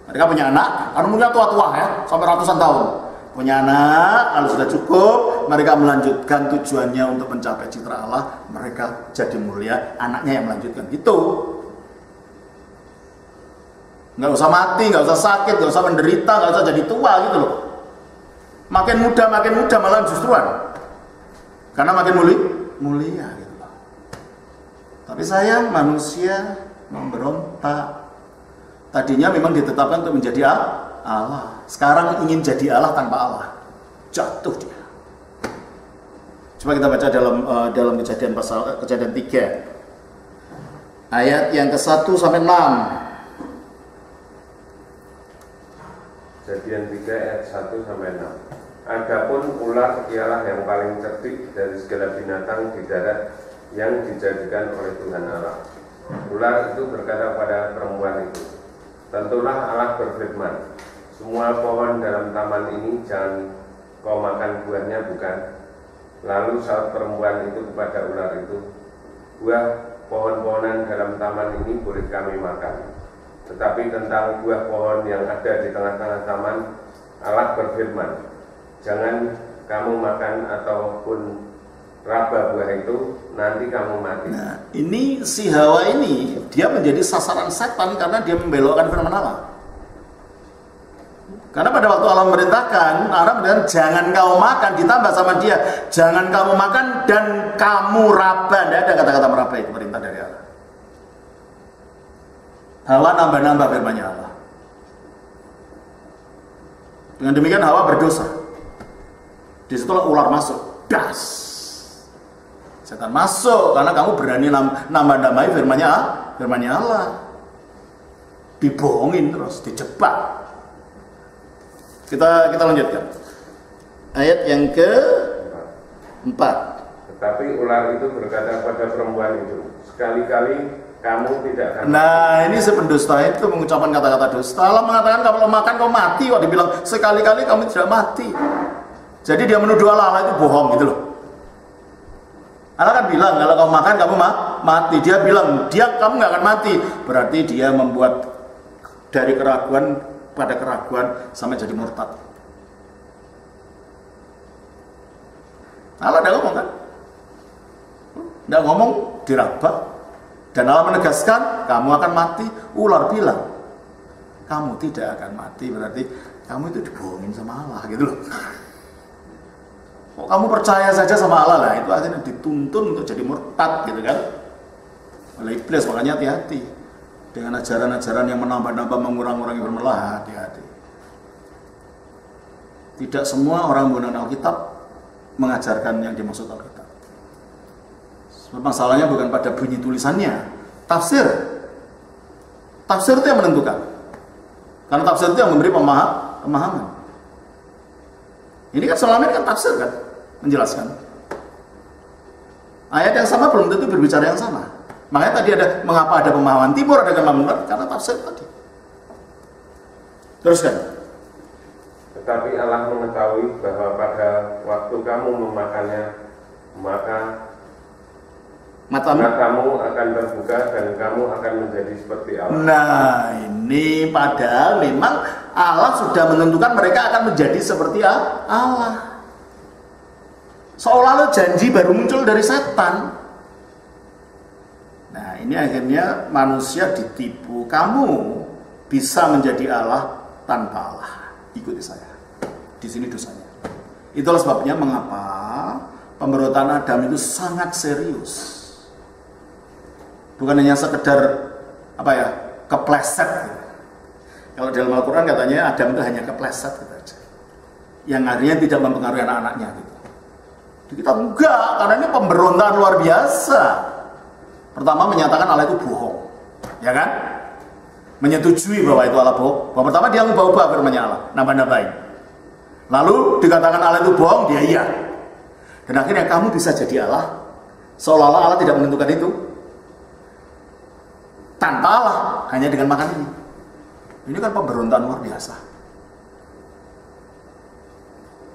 Mereka punya anak, karena mungkin tua-tua ya, sampai ratusan tahun. Punya anak, kalau sudah cukup, mereka melanjutkan tujuannya untuk mencapai citra Allah. Mereka jadi mulia, anaknya yang melanjutkan. Gitu. Nggak usah mati, nggak usah sakit, nggak usah menderita, nggak usah jadi tua gitu loh. Makin muda malah justruan. Karena makin mulia gitu loh. Tapi sayang manusia memberontak. Tadinya memang ditetapkan untuk menjadi Allah. Sekarang ingin jadi Allah tanpa Allah. Jatuh dia. Coba kita baca dalam Kejadian 3. Ayat yang ke-1 sampai 6. Kejadian 3 ayat 1 sampai 6. Adapun ular ialah yang paling cerdik dari segala binatang di darat yang dijadikan oleh Tuhan Allah. Ular itu berkata pada perempuan itu, tentulah Allah berfirman, semua pohon dalam taman ini jangan kau makan buahnya bukan? Lalu saat perempuan itu kepada ular itu, buah pohon-pohonan dalam taman ini boleh kami makan, tetapi tentang buah pohon yang ada di tengah-tengah taman, Allah berfirman, jangan kamu makan ataupun raba buah itu, nanti kamu mati. Nah, ini si Hawa ini dia menjadi sasaran setan karena dia membelokkan firman Allah. Karena pada waktu Allah memerintahkan jangan kamu makan, ditambah sama dia jangan kamu makan dan kamu raba. Tidak ada kata-kata meraba, itu perintah dari Allah. Hawa nambah-nambah firman-Nya Allah. Dengan demikian Hawa berdosa. Disitulah ular masuk, das. Setan masuk karena kamu berani nambah-nambahin firman-Nya Allah. Dibohongin terus, dijebak. Kita lanjutkan. Ayat yang ke-4. Tetapi ular itu berkata pada perempuan itu, sekali-kali kamu tidak akan. Nah, ini si pendusta itu mengucapkan kata-kata dusta. Allah mengatakan kalau makan kau mati. Kok dibilang sekali-kali kamu tidak mati. Jadi dia menuduh Allah itu bohong gitu loh. Allah kan bilang kalau kamu makan kamu mati. Dia bilang kamu nggak akan mati. Berarti dia membuat dari keraguan pada keraguan sampai jadi murtad. Allah tidak ngomong kan? Tidak ngomong, diraba. Dan Allah menegaskan kamu akan mati. Ular bilang kamu tidak akan mati, berarti kamu itu dibohongin sama Allah gitu loh. Kok kamu percaya saja sama Allah lah, itu akhirnya dituntun untuk jadi murtad gitu kan oleh iblis. Makanya hati-hati dengan ajaran-ajaran yang menambah-nambah, mengurangi firman Allah, hati-hati. Tidak semua orang menggunakan Alkitab mengajarkan yang dimaksud Alkitab. Masalahnya bukan pada bunyi tulisannya, tafsir. Tafsir itu yang menentukan. Karena tafsir itu yang memberi pemahaman. Ini kan selama ini kan tafsir kan, menjelaskan. Ayat yang sama belum tentu berbicara yang sama. Makanya tadi ada mengapa ada pemahaman timur, ada pemahaman barat, karena tafsir tadi. Teruskan. Tetapi Allah mengetahui bahwa pada waktu kamu memakannya, maka matamu akan terbuka dan kamu akan menjadi seperti Allah. Nah, ini padahal memang Allah sudah menentukan mereka akan menjadi seperti Allah. Seolah-olah janji baru muncul dari setan. Nah, ini akhirnya manusia ditipu. Kamu bisa menjadi Allah tanpa Allah. Ikuti saya. Di sini dosanya. Itulah sebabnya mengapa pemberontakan Adam itu sangat serius. Bukan hanya sekedar kepleset. Kalau dalam Al-Quran katanya Adam itu hanya kepleset gitu aja. Yang artinya tidak mempengaruhi anak-anaknya gitu. Jadi kita enggak, karena ini pemberontakan luar biasa. Pertama menyatakan Allah itu bohong, ya kan? Menyetujui bahwa itu Allah bohong. Bahwa pertama dia ngubah-ubah firman-Nya Allah, nambah-nambahin. Lalu dikatakan Allah itu bohong, dia iya. Dan akhirnya kamu bisa jadi Allah, seolah-olah Allah tidak menentukan itu. Tanpa Allah, hanya dengan makan ini. Ini kan pemberontakan luar biasa.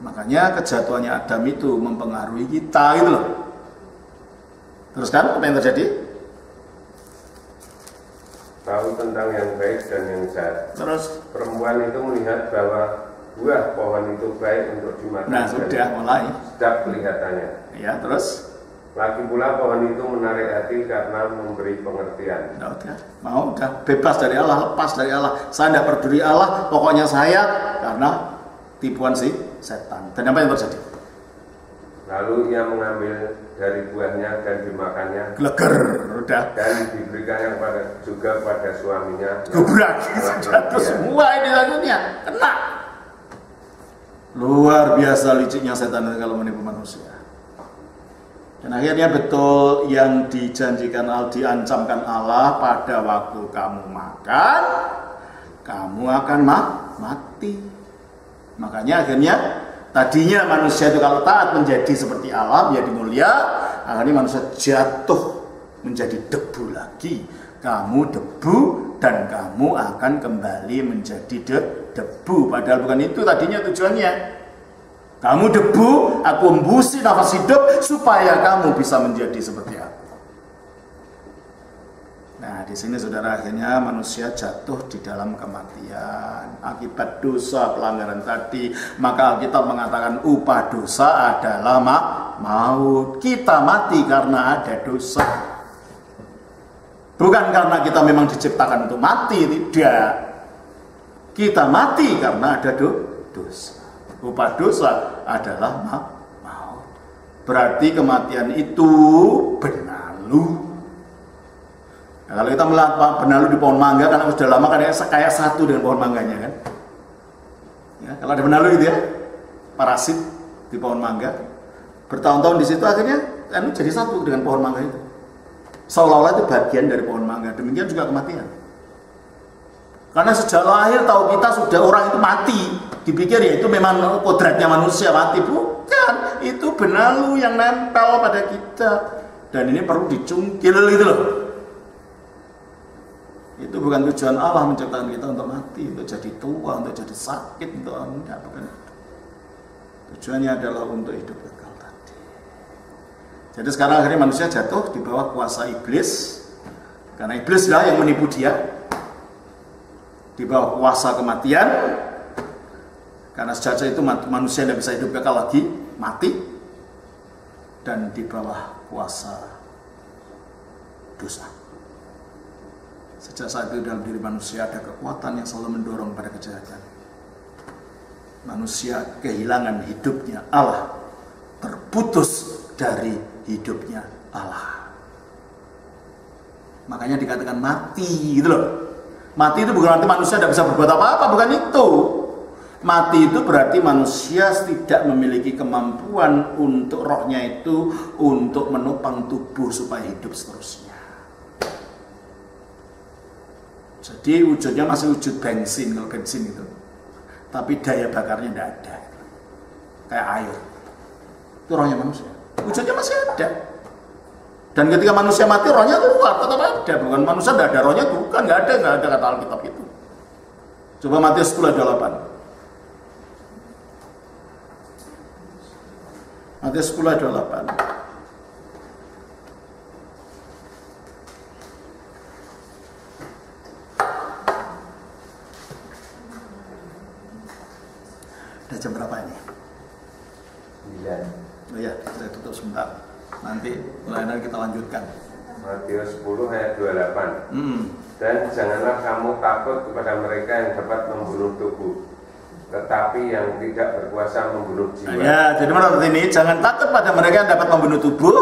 Makanya kejatuhannya Adam itu mempengaruhi kita gitu loh. Terus kan apa yang terjadi? Tahu tentang yang baik dan yang jahat. Terus perempuan itu melihat bahwa buah pohon itu baik untuk dimakan. Nah, sudah mulai. Sedap kelihatannya. Ya, terus lagi pula pohon itu menarik hati karena memberi pengertian. Udah bebas dari Allah, lepas dari Allah. Saya tidak peduli Allah, pokoknya saya karena tipuan si setan. Dan apa yang terjadi? Lalu ia mengambil dari buahnya dan dimakannya. Geleger, udah. Dan diberikannya juga kepada suaminya. Gebrak, jatuh semua ini lagunya, kena. Luar biasa liciknya setan kalau menipu manusia. Dan akhirnya betul yang dijanjikan diancamkan Allah, pada waktu kamu makan, kamu akan mati. Makanya akhirnya tadinya manusia itu kalau taat menjadi seperti Allah, menjadi mulia, akhirnya manusia jatuh menjadi debu lagi. Kamu debu dan kamu akan kembali menjadi debu. Padahal bukan itu tadinya tujuannya. Kamu debu, aku embusi nafas hidup supaya kamu bisa menjadi seperti aku. Nah, di sini saudara, akhirnya manusia jatuh di dalam kematian akibat dosa pelanggaran tadi. Maka kita mengatakan upah dosa adalah maut. Kita mati karena ada dosa. Bukan karena kita memang diciptakan untuk mati, tidak. Kita mati karena ada dosa. Upah dosa adalah maut. Berarti kematian itu benalu. Nah, kalau kita melihat benalu di pohon mangga, karena sudah lama kan kayak satu dengan pohon mangganya kan. Ya, kalau ada benalu gitu ya, parasit di pohon mangga, bertahun-tahun di situ akhirnya jadi satu dengan pohon mangga itu. Seolah-olah itu bagian dari pohon mangga. Demikian juga kematian. Karena sejak lahir tahu kita sudah orang itu mati. Dipikir ya itu memang kodratnya manusia mati. Bukan, itu benalu yang nempel pada kita. Dan ini perlu dicungkil gitu loh. Itu bukan tujuan Allah menciptakan kita untuk mati, untuk jadi tua, untuk jadi sakit, untuk enggak, bukan itu. Tujuannya adalah untuk hidup kekal tadi. Jadi sekarang akhirnya manusia jatuh di bawah kuasa iblis. Karena iblis lah yang menipu dia. Di bawah kuasa kematian. Karena sejak itu manusia tidak bisa hidup kekal lagi, mati. Dan di bawah kuasa dosa. Sejak saat itu dalam diri manusia ada kekuatan yang selalu mendorong pada kejahatan. Manusia kehilangan hidupnya Allah, terputus dari hidupnya Allah. Makanya dikatakan mati gitu loh. Mati itu bukan arti manusia tidak bisa berbuat apa-apa, bukan itu. Mati itu berarti manusia tidak memiliki kemampuan untuk rohnya itu untuk menopang tubuh supaya hidup seterusnya. Jadi wujudnya masih wujud bensin, kalau bensin itu. Tapi daya bakarnya tidak ada. Kayak air. Itu rohnya manusia. Wujudnya masih ada. Dan ketika manusia mati, rohnya keluar, tetap ada. Bukan manusia tidak ada rohnya, bukan, nggak ada kata Alkitab itu. Coba Matius 10 ayat 28. Matius 10 ayat 28. Udah jam berapa ini? 9. Oh ya, saya tutup sebentar. Nanti pelayanan kita lanjutkan. Matius 10 ayat 28. Dan janganlah kamu takut kepada mereka yang dapat membunuh tubuh, tetapi yang tidak berkuasa membunuh jiwa. Ya, jadi menurut ini jangan takut pada mereka yang dapat membunuh tubuh,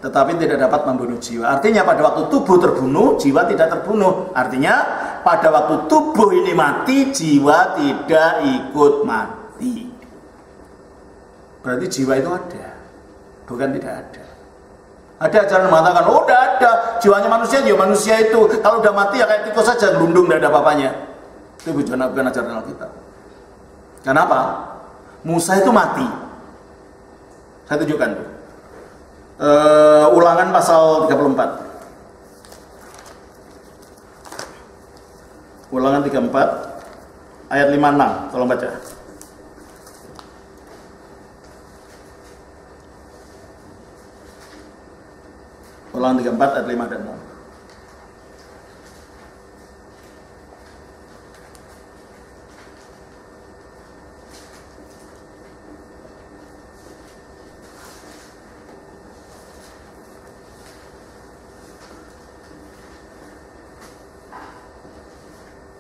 tetapi tidak dapat membunuh jiwa. Artinya pada waktu tubuh terbunuh, jiwa tidak terbunuh. Artinya pada waktu tubuh ini mati, jiwa tidak ikut mati. Berarti jiwa itu ada, bukan tidak ada. Ada ajaran mengatakan, oh tidak ada, jiwanya manusia, jiwa manusia itu kalau udah mati ya kayak tikus saja, gelundung, tidak ada apa-apanya. Itu bukan ajaran Alkitab. Kenapa? Musa itu mati. Saya tunjukkan. Ulangan pasal 34. Ulangan 34 ayat 56, tolong baca. Ulangan 34 ayat 5 dan 6.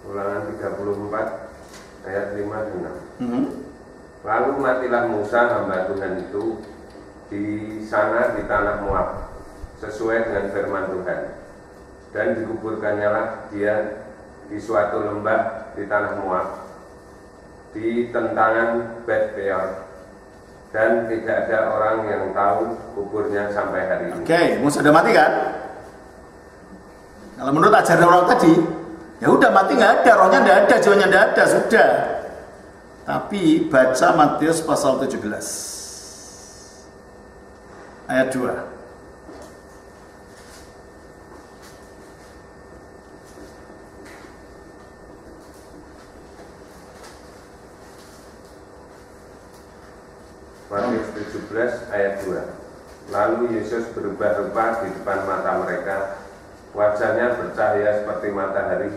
Ulangan 34 ayat 5 dan 6. Lalu matilah Musa hamba Tuhan itu di sana di tanah Moab, sesuai dengan firman Tuhan, dan dikuburkannya lah dia di suatu lembah di tanah Moab, di tentangan Bet Peor, dan tidak ada orang yang tahu kuburnya sampai hari ini. Oke, Musa sudah mati kan? Kalau menurut ajaran orang tadi, ya udah mati, nggak ada, rohnya nggak ada, jiwanya nggak ada, sudah. Tapi baca Matius pasal 17 ayat 2. Matius 17 ayat 2. Lalu Yesus berubah rupa di depan mata mereka, wajahnya bercahaya seperti matahari,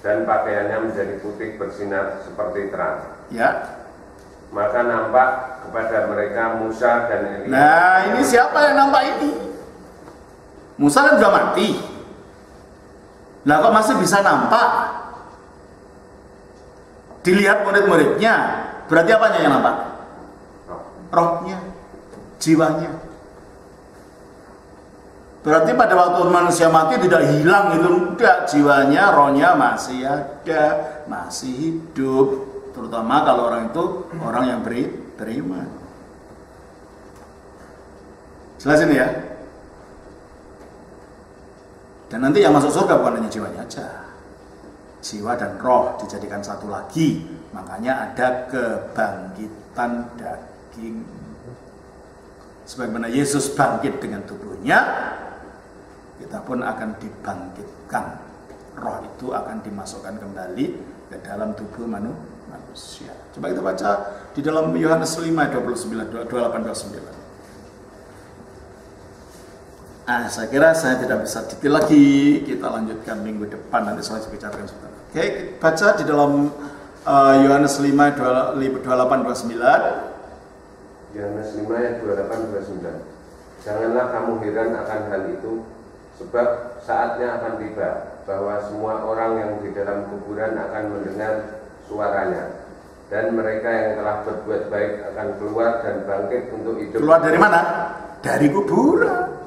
dan pakaiannya menjadi putih bersinar seperti terang. Ya. Maka nampak kepada mereka Musa dan Elia. Nah, ini siapa yang nampak ini? Musa kan sudah mati. Lah kok masih bisa nampak? Dilihat murid-muridnya, berarti apanya yang nampak? Rohnya, jiwanya. Berarti pada waktu manusia mati tidak hilang itu, enggak, jiwanya, rohnya masih ada, masih hidup. Terutama kalau orang itu orang yang beriman. Jelas ini ya. Dan nanti yang masuk surga bukan hanya jiwanya aja, jiwa dan roh dijadikan satu lagi. Makanya ada kebangkitan daging. Sebagaimana Yesus bangkit dengan tubuhnya, kita pun akan dibangkitkan. Roh itu akan dimasukkan kembali ke dalam tubuh manusia. Coba kita baca di dalam Yohanes 5 29 28 29. Saya kira saya tidak bisa detail lagi. Kita lanjutkan minggu depan, nanti saya bicarakan sebentar. Oke, baca di dalam Yohanes 5 28 29. Yohanes 5 ayat 28-29. Janganlah kamu heran akan hal itu, sebab saatnya akan tiba bahwa semua orang yang di dalam kuburan akan mendengar suaranya, dan mereka yang telah berbuat baik akan keluar dan bangkit untuk hidup. Keluar dari mana? Dari kuburan.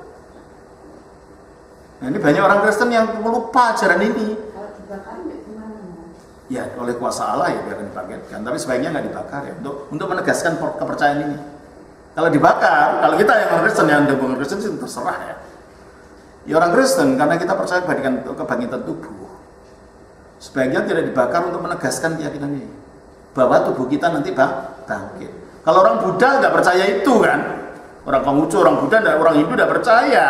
Nah, ini banyak orang Kristen yang melupa ajaran ini. Kalau dibakar gimana? Ya, oleh kuasa Allah ya biarkan dibangkitkan, tapi sebaiknya nggak dibakar ya, untuk menegaskan kepercayaan ini. Kalau dibakar, kalau kita yang orang Kristen, yang bukan Kristen sih terserah ya. Ya orang Kristen karena kita percaya kebangkitan tubuh. Sebaiknya tidak dibakar untuk menegaskan keyakinan ini, bahwa tubuh kita nanti bangkit. Kalau orang Buddha nggak percaya itu kan, orang Konghucu, orang Buddha, dan orang Hindu nggak percaya.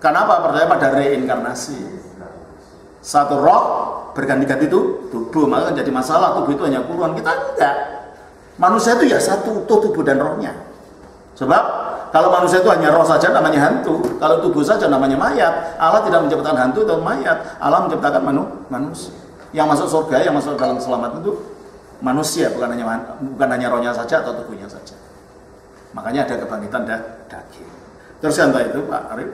Karena apa? Percaya pada reinkarnasi. Satu roh berganti-ganti itu tubuh, maka jadi masalah tubuh itu hanya kurungan. Kita enggak. Manusia itu ya satu utuh tubuh dan rohnya. Sebab kalau manusia itu hanya roh saja namanya hantu, kalau tubuh saja namanya mayat. Allah tidak menciptakan hantu atau mayat, Allah menciptakan manusia. Yang masuk surga, yang masuk dalam selamat itu manusia, bukan hanya rohnya saja atau tubuhnya saja. Makanya ada kebangkitan daging. Terus yang itu Pak Arif.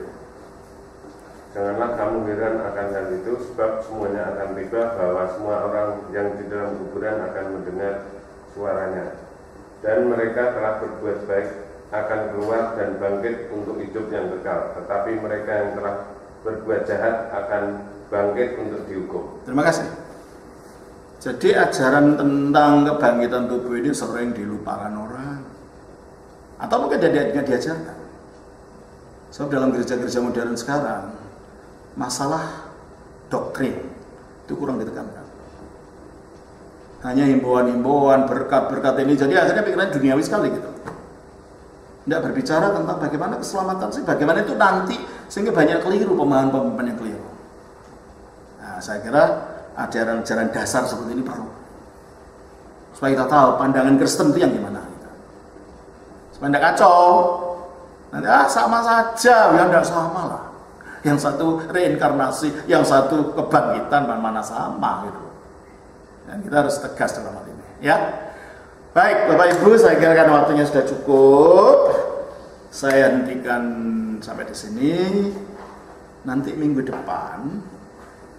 Janganlah kamu heran akan hal itu, sebab semuanya akan tiba bahwa semua orang yang di dalam kuburan akan mendengar suaranya, dan mereka telah berbuat baik akan keluar dan bangkit untuk hidup yang kekal, tetapi mereka yang telah berbuat jahat akan bangkit untuk dihukum. Terima kasih. Jadi ajaran tentang kebangkitan tubuh ini sering dilupakan orang, atau mungkin tidak diajarkan. Sebab dalam gereja-gereja modern sekarang masalah doktrin itu kurang ditekankan. Hanya himbauan-himbauan, berkat-berkat ini, jadi akhirnya pikiran duniawi sekali gitu. Tidak berbicara tentang bagaimana keselamatan sih, bagaimana itu nanti, sehingga banyak keliru, pemahaman-pemahaman yang keliru. Nah, saya kira ajaran-ajaran dasar seperti ini perlu, supaya kita tahu pandangan Kristen itu yang gimana. Supaya tidak kacau. Nanti sama saja, ya tidak sama lah. Yang satu reinkarnasi, yang satu kebangkitan, mana sama gitu. Dan kita harus tegas dalam hal ini, ya. Baik, Bapak Ibu, saya kira kan waktunya sudah cukup. Saya hentikan sampai di sini. Nanti minggu depan,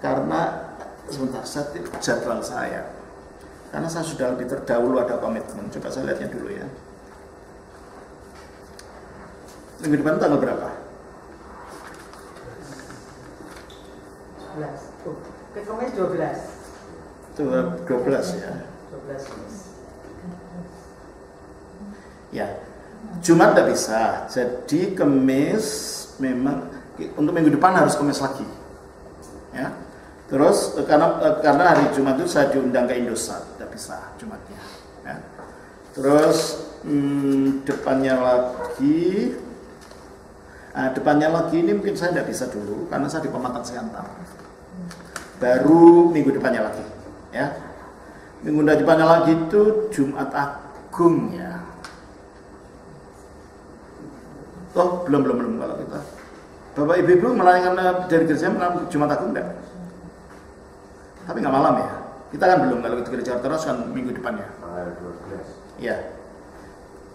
karena sebentar saya jadwal saya. Karena saya sudah lebih terdahulu ada komitmen. Coba saya lihatnya dulu ya. Minggu depan tanggal berapa? 12. Kemis 12. 12 ya. 12 Kemis. Ya. Jumat tidak bisa. Jadi Kemis memang untuk minggu depan harus Kemis lagi. Ya. Terus karena hari Jumat itu saya diundang ke Indosat, tidak bisa Jumatnya. Ya. Terus depannya lagi ini mungkin saya tidak bisa dulu karena saya di Pematang Siantar. Baru minggu depannya lagi, ya. Minggu depannya lagi itu Jumat Agung ya. Oh, belum kalau kita. Bapak Ibu melayangkan dari gereja malam Jumat Agung enggak? Tapi nggak malam ya. Kita kan belum, kalau di gereja terus kan minggu depannya. Tanggal 12. Iya.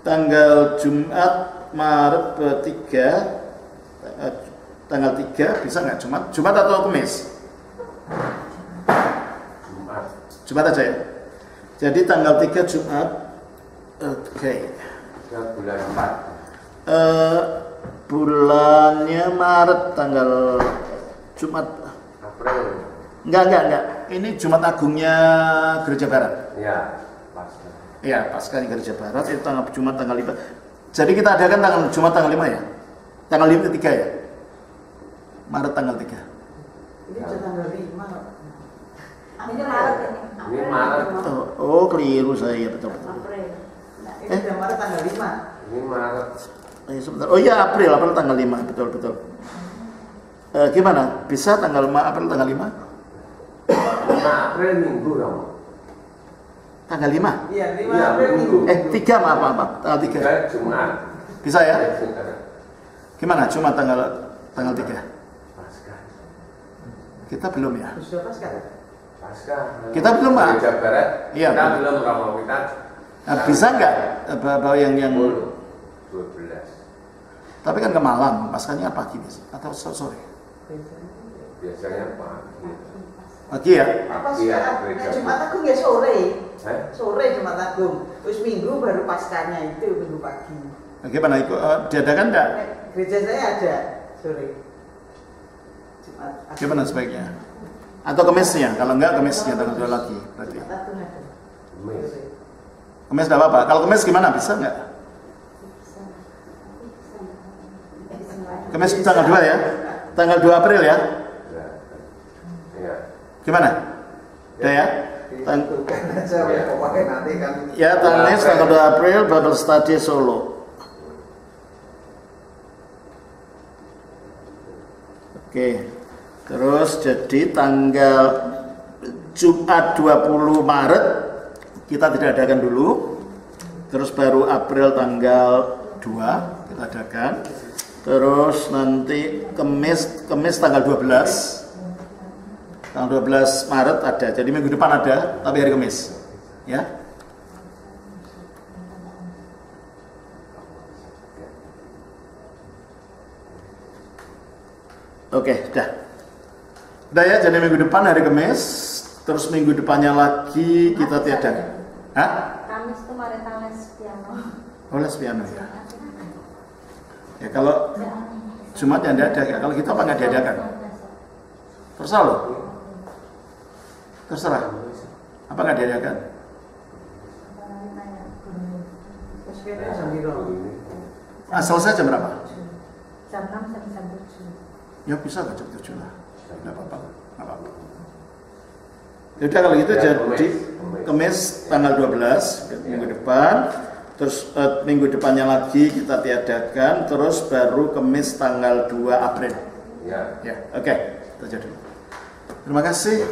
Tanggal Jumat Maret 3 tanggal 3 bisa nggak Jumat atau Kamis? Jumat aja ya. Jadi tanggal 3 Jumat. Oke. Bulan 4. Bulannya Maret tanggal Jumat. April. Enggak. Ini Jumat Agungnya Gereja Barat. Iya, Pasca. Iya, Pasca Gereja Barat itu Jumat tanggal 5. Jadi kita adakan Jumat tanggal 5 ya. Tanggal 5 ketiga ya. Maret tanggal 3. Ini tanggal 5. Ini Maret ini. Ini Maret. Oh, keliru saya, betul. April. Ini udah Maret tanggal 5. Ini Maret. Sebentar. Oh iya, April tanggal 5, betul. Gimana? Bisa tanggal 5 April tanggal 5? 5 April Minggu dong. Tanggal 5? Iya, 5 Iya, April Minggu. Minggu. 3 maaf, tanggal 3. Jumat. Bisa ya? Gimana? Jumat tanggal 3. Pasca. Kita belum ya? Sudah Pasca. Pasca. Kita belum, Pak. Gereja Barat. Iya, Kita Pak. belum Romo, kita Bisa nggak bawa yang 12. tapi kan ke malam, paskanya pagi biasa atau sore? Biasanya pagi. Pagi ya? Apa Iya, sih? gereja. Jumat Agung ya sore. Eh? Sore Jumat Agung. Terus Minggu baru Paskanya itu Minggu pagi. Bagaimana itu? Diadakan nggak? Gereja saya ada sore. Jumat Agung. Gimana sebaiknya? Atau Kemisnya? Kalau nggak Kemisnya tanggal 2 lagi berarti. Jumat Agung ada. Kemis. Kemis nggak apa-apa. Kalau Kemis gimana? Bisa nggak? Kemis tanggal 2 ya? Tanggal 2 April ya? Iya. Gimana? Udah ya? Tentukan aja pokoknya nanti kan. Ya, Kemis tanggal 2 April Bible Study Solo. Oke. Terus jadi tanggal Jumat 20 Maret kita tidak adakan dulu. Terus baru April tanggal 2 kita adakan. Terus nanti Kemis tanggal 12. Tanggal 12 Maret ada. Jadi minggu depan ada, tapi hari Kemis. Ya. Oke, dah. Udah ya, jadi minggu depan hari Kamis, terus minggu depannya lagi kita tiadakan. Hah? Kamis kemarin les piano. Oh, les piano ya. Ya kalau Jumat yang tidak ada, kalau kita apa nggak diadakan? Terserah loh. Terserah. Apa nggak diadakan? Terus kita jam berapa? Selesai jam berapa? Jam 6 sampai jam 7. Ya bisa nggak jam 7 lah. Nggak apa-apa. Nggak apa-apa. Yaudah kalau gitu Ya, jadi Kamis tanggal 12 minggu depan. Terus minggu depannya lagi kita tiadakan, terus baru Kamis tanggal 2 April. Ya. Ya, oke. Kita jadi. Terima kasih.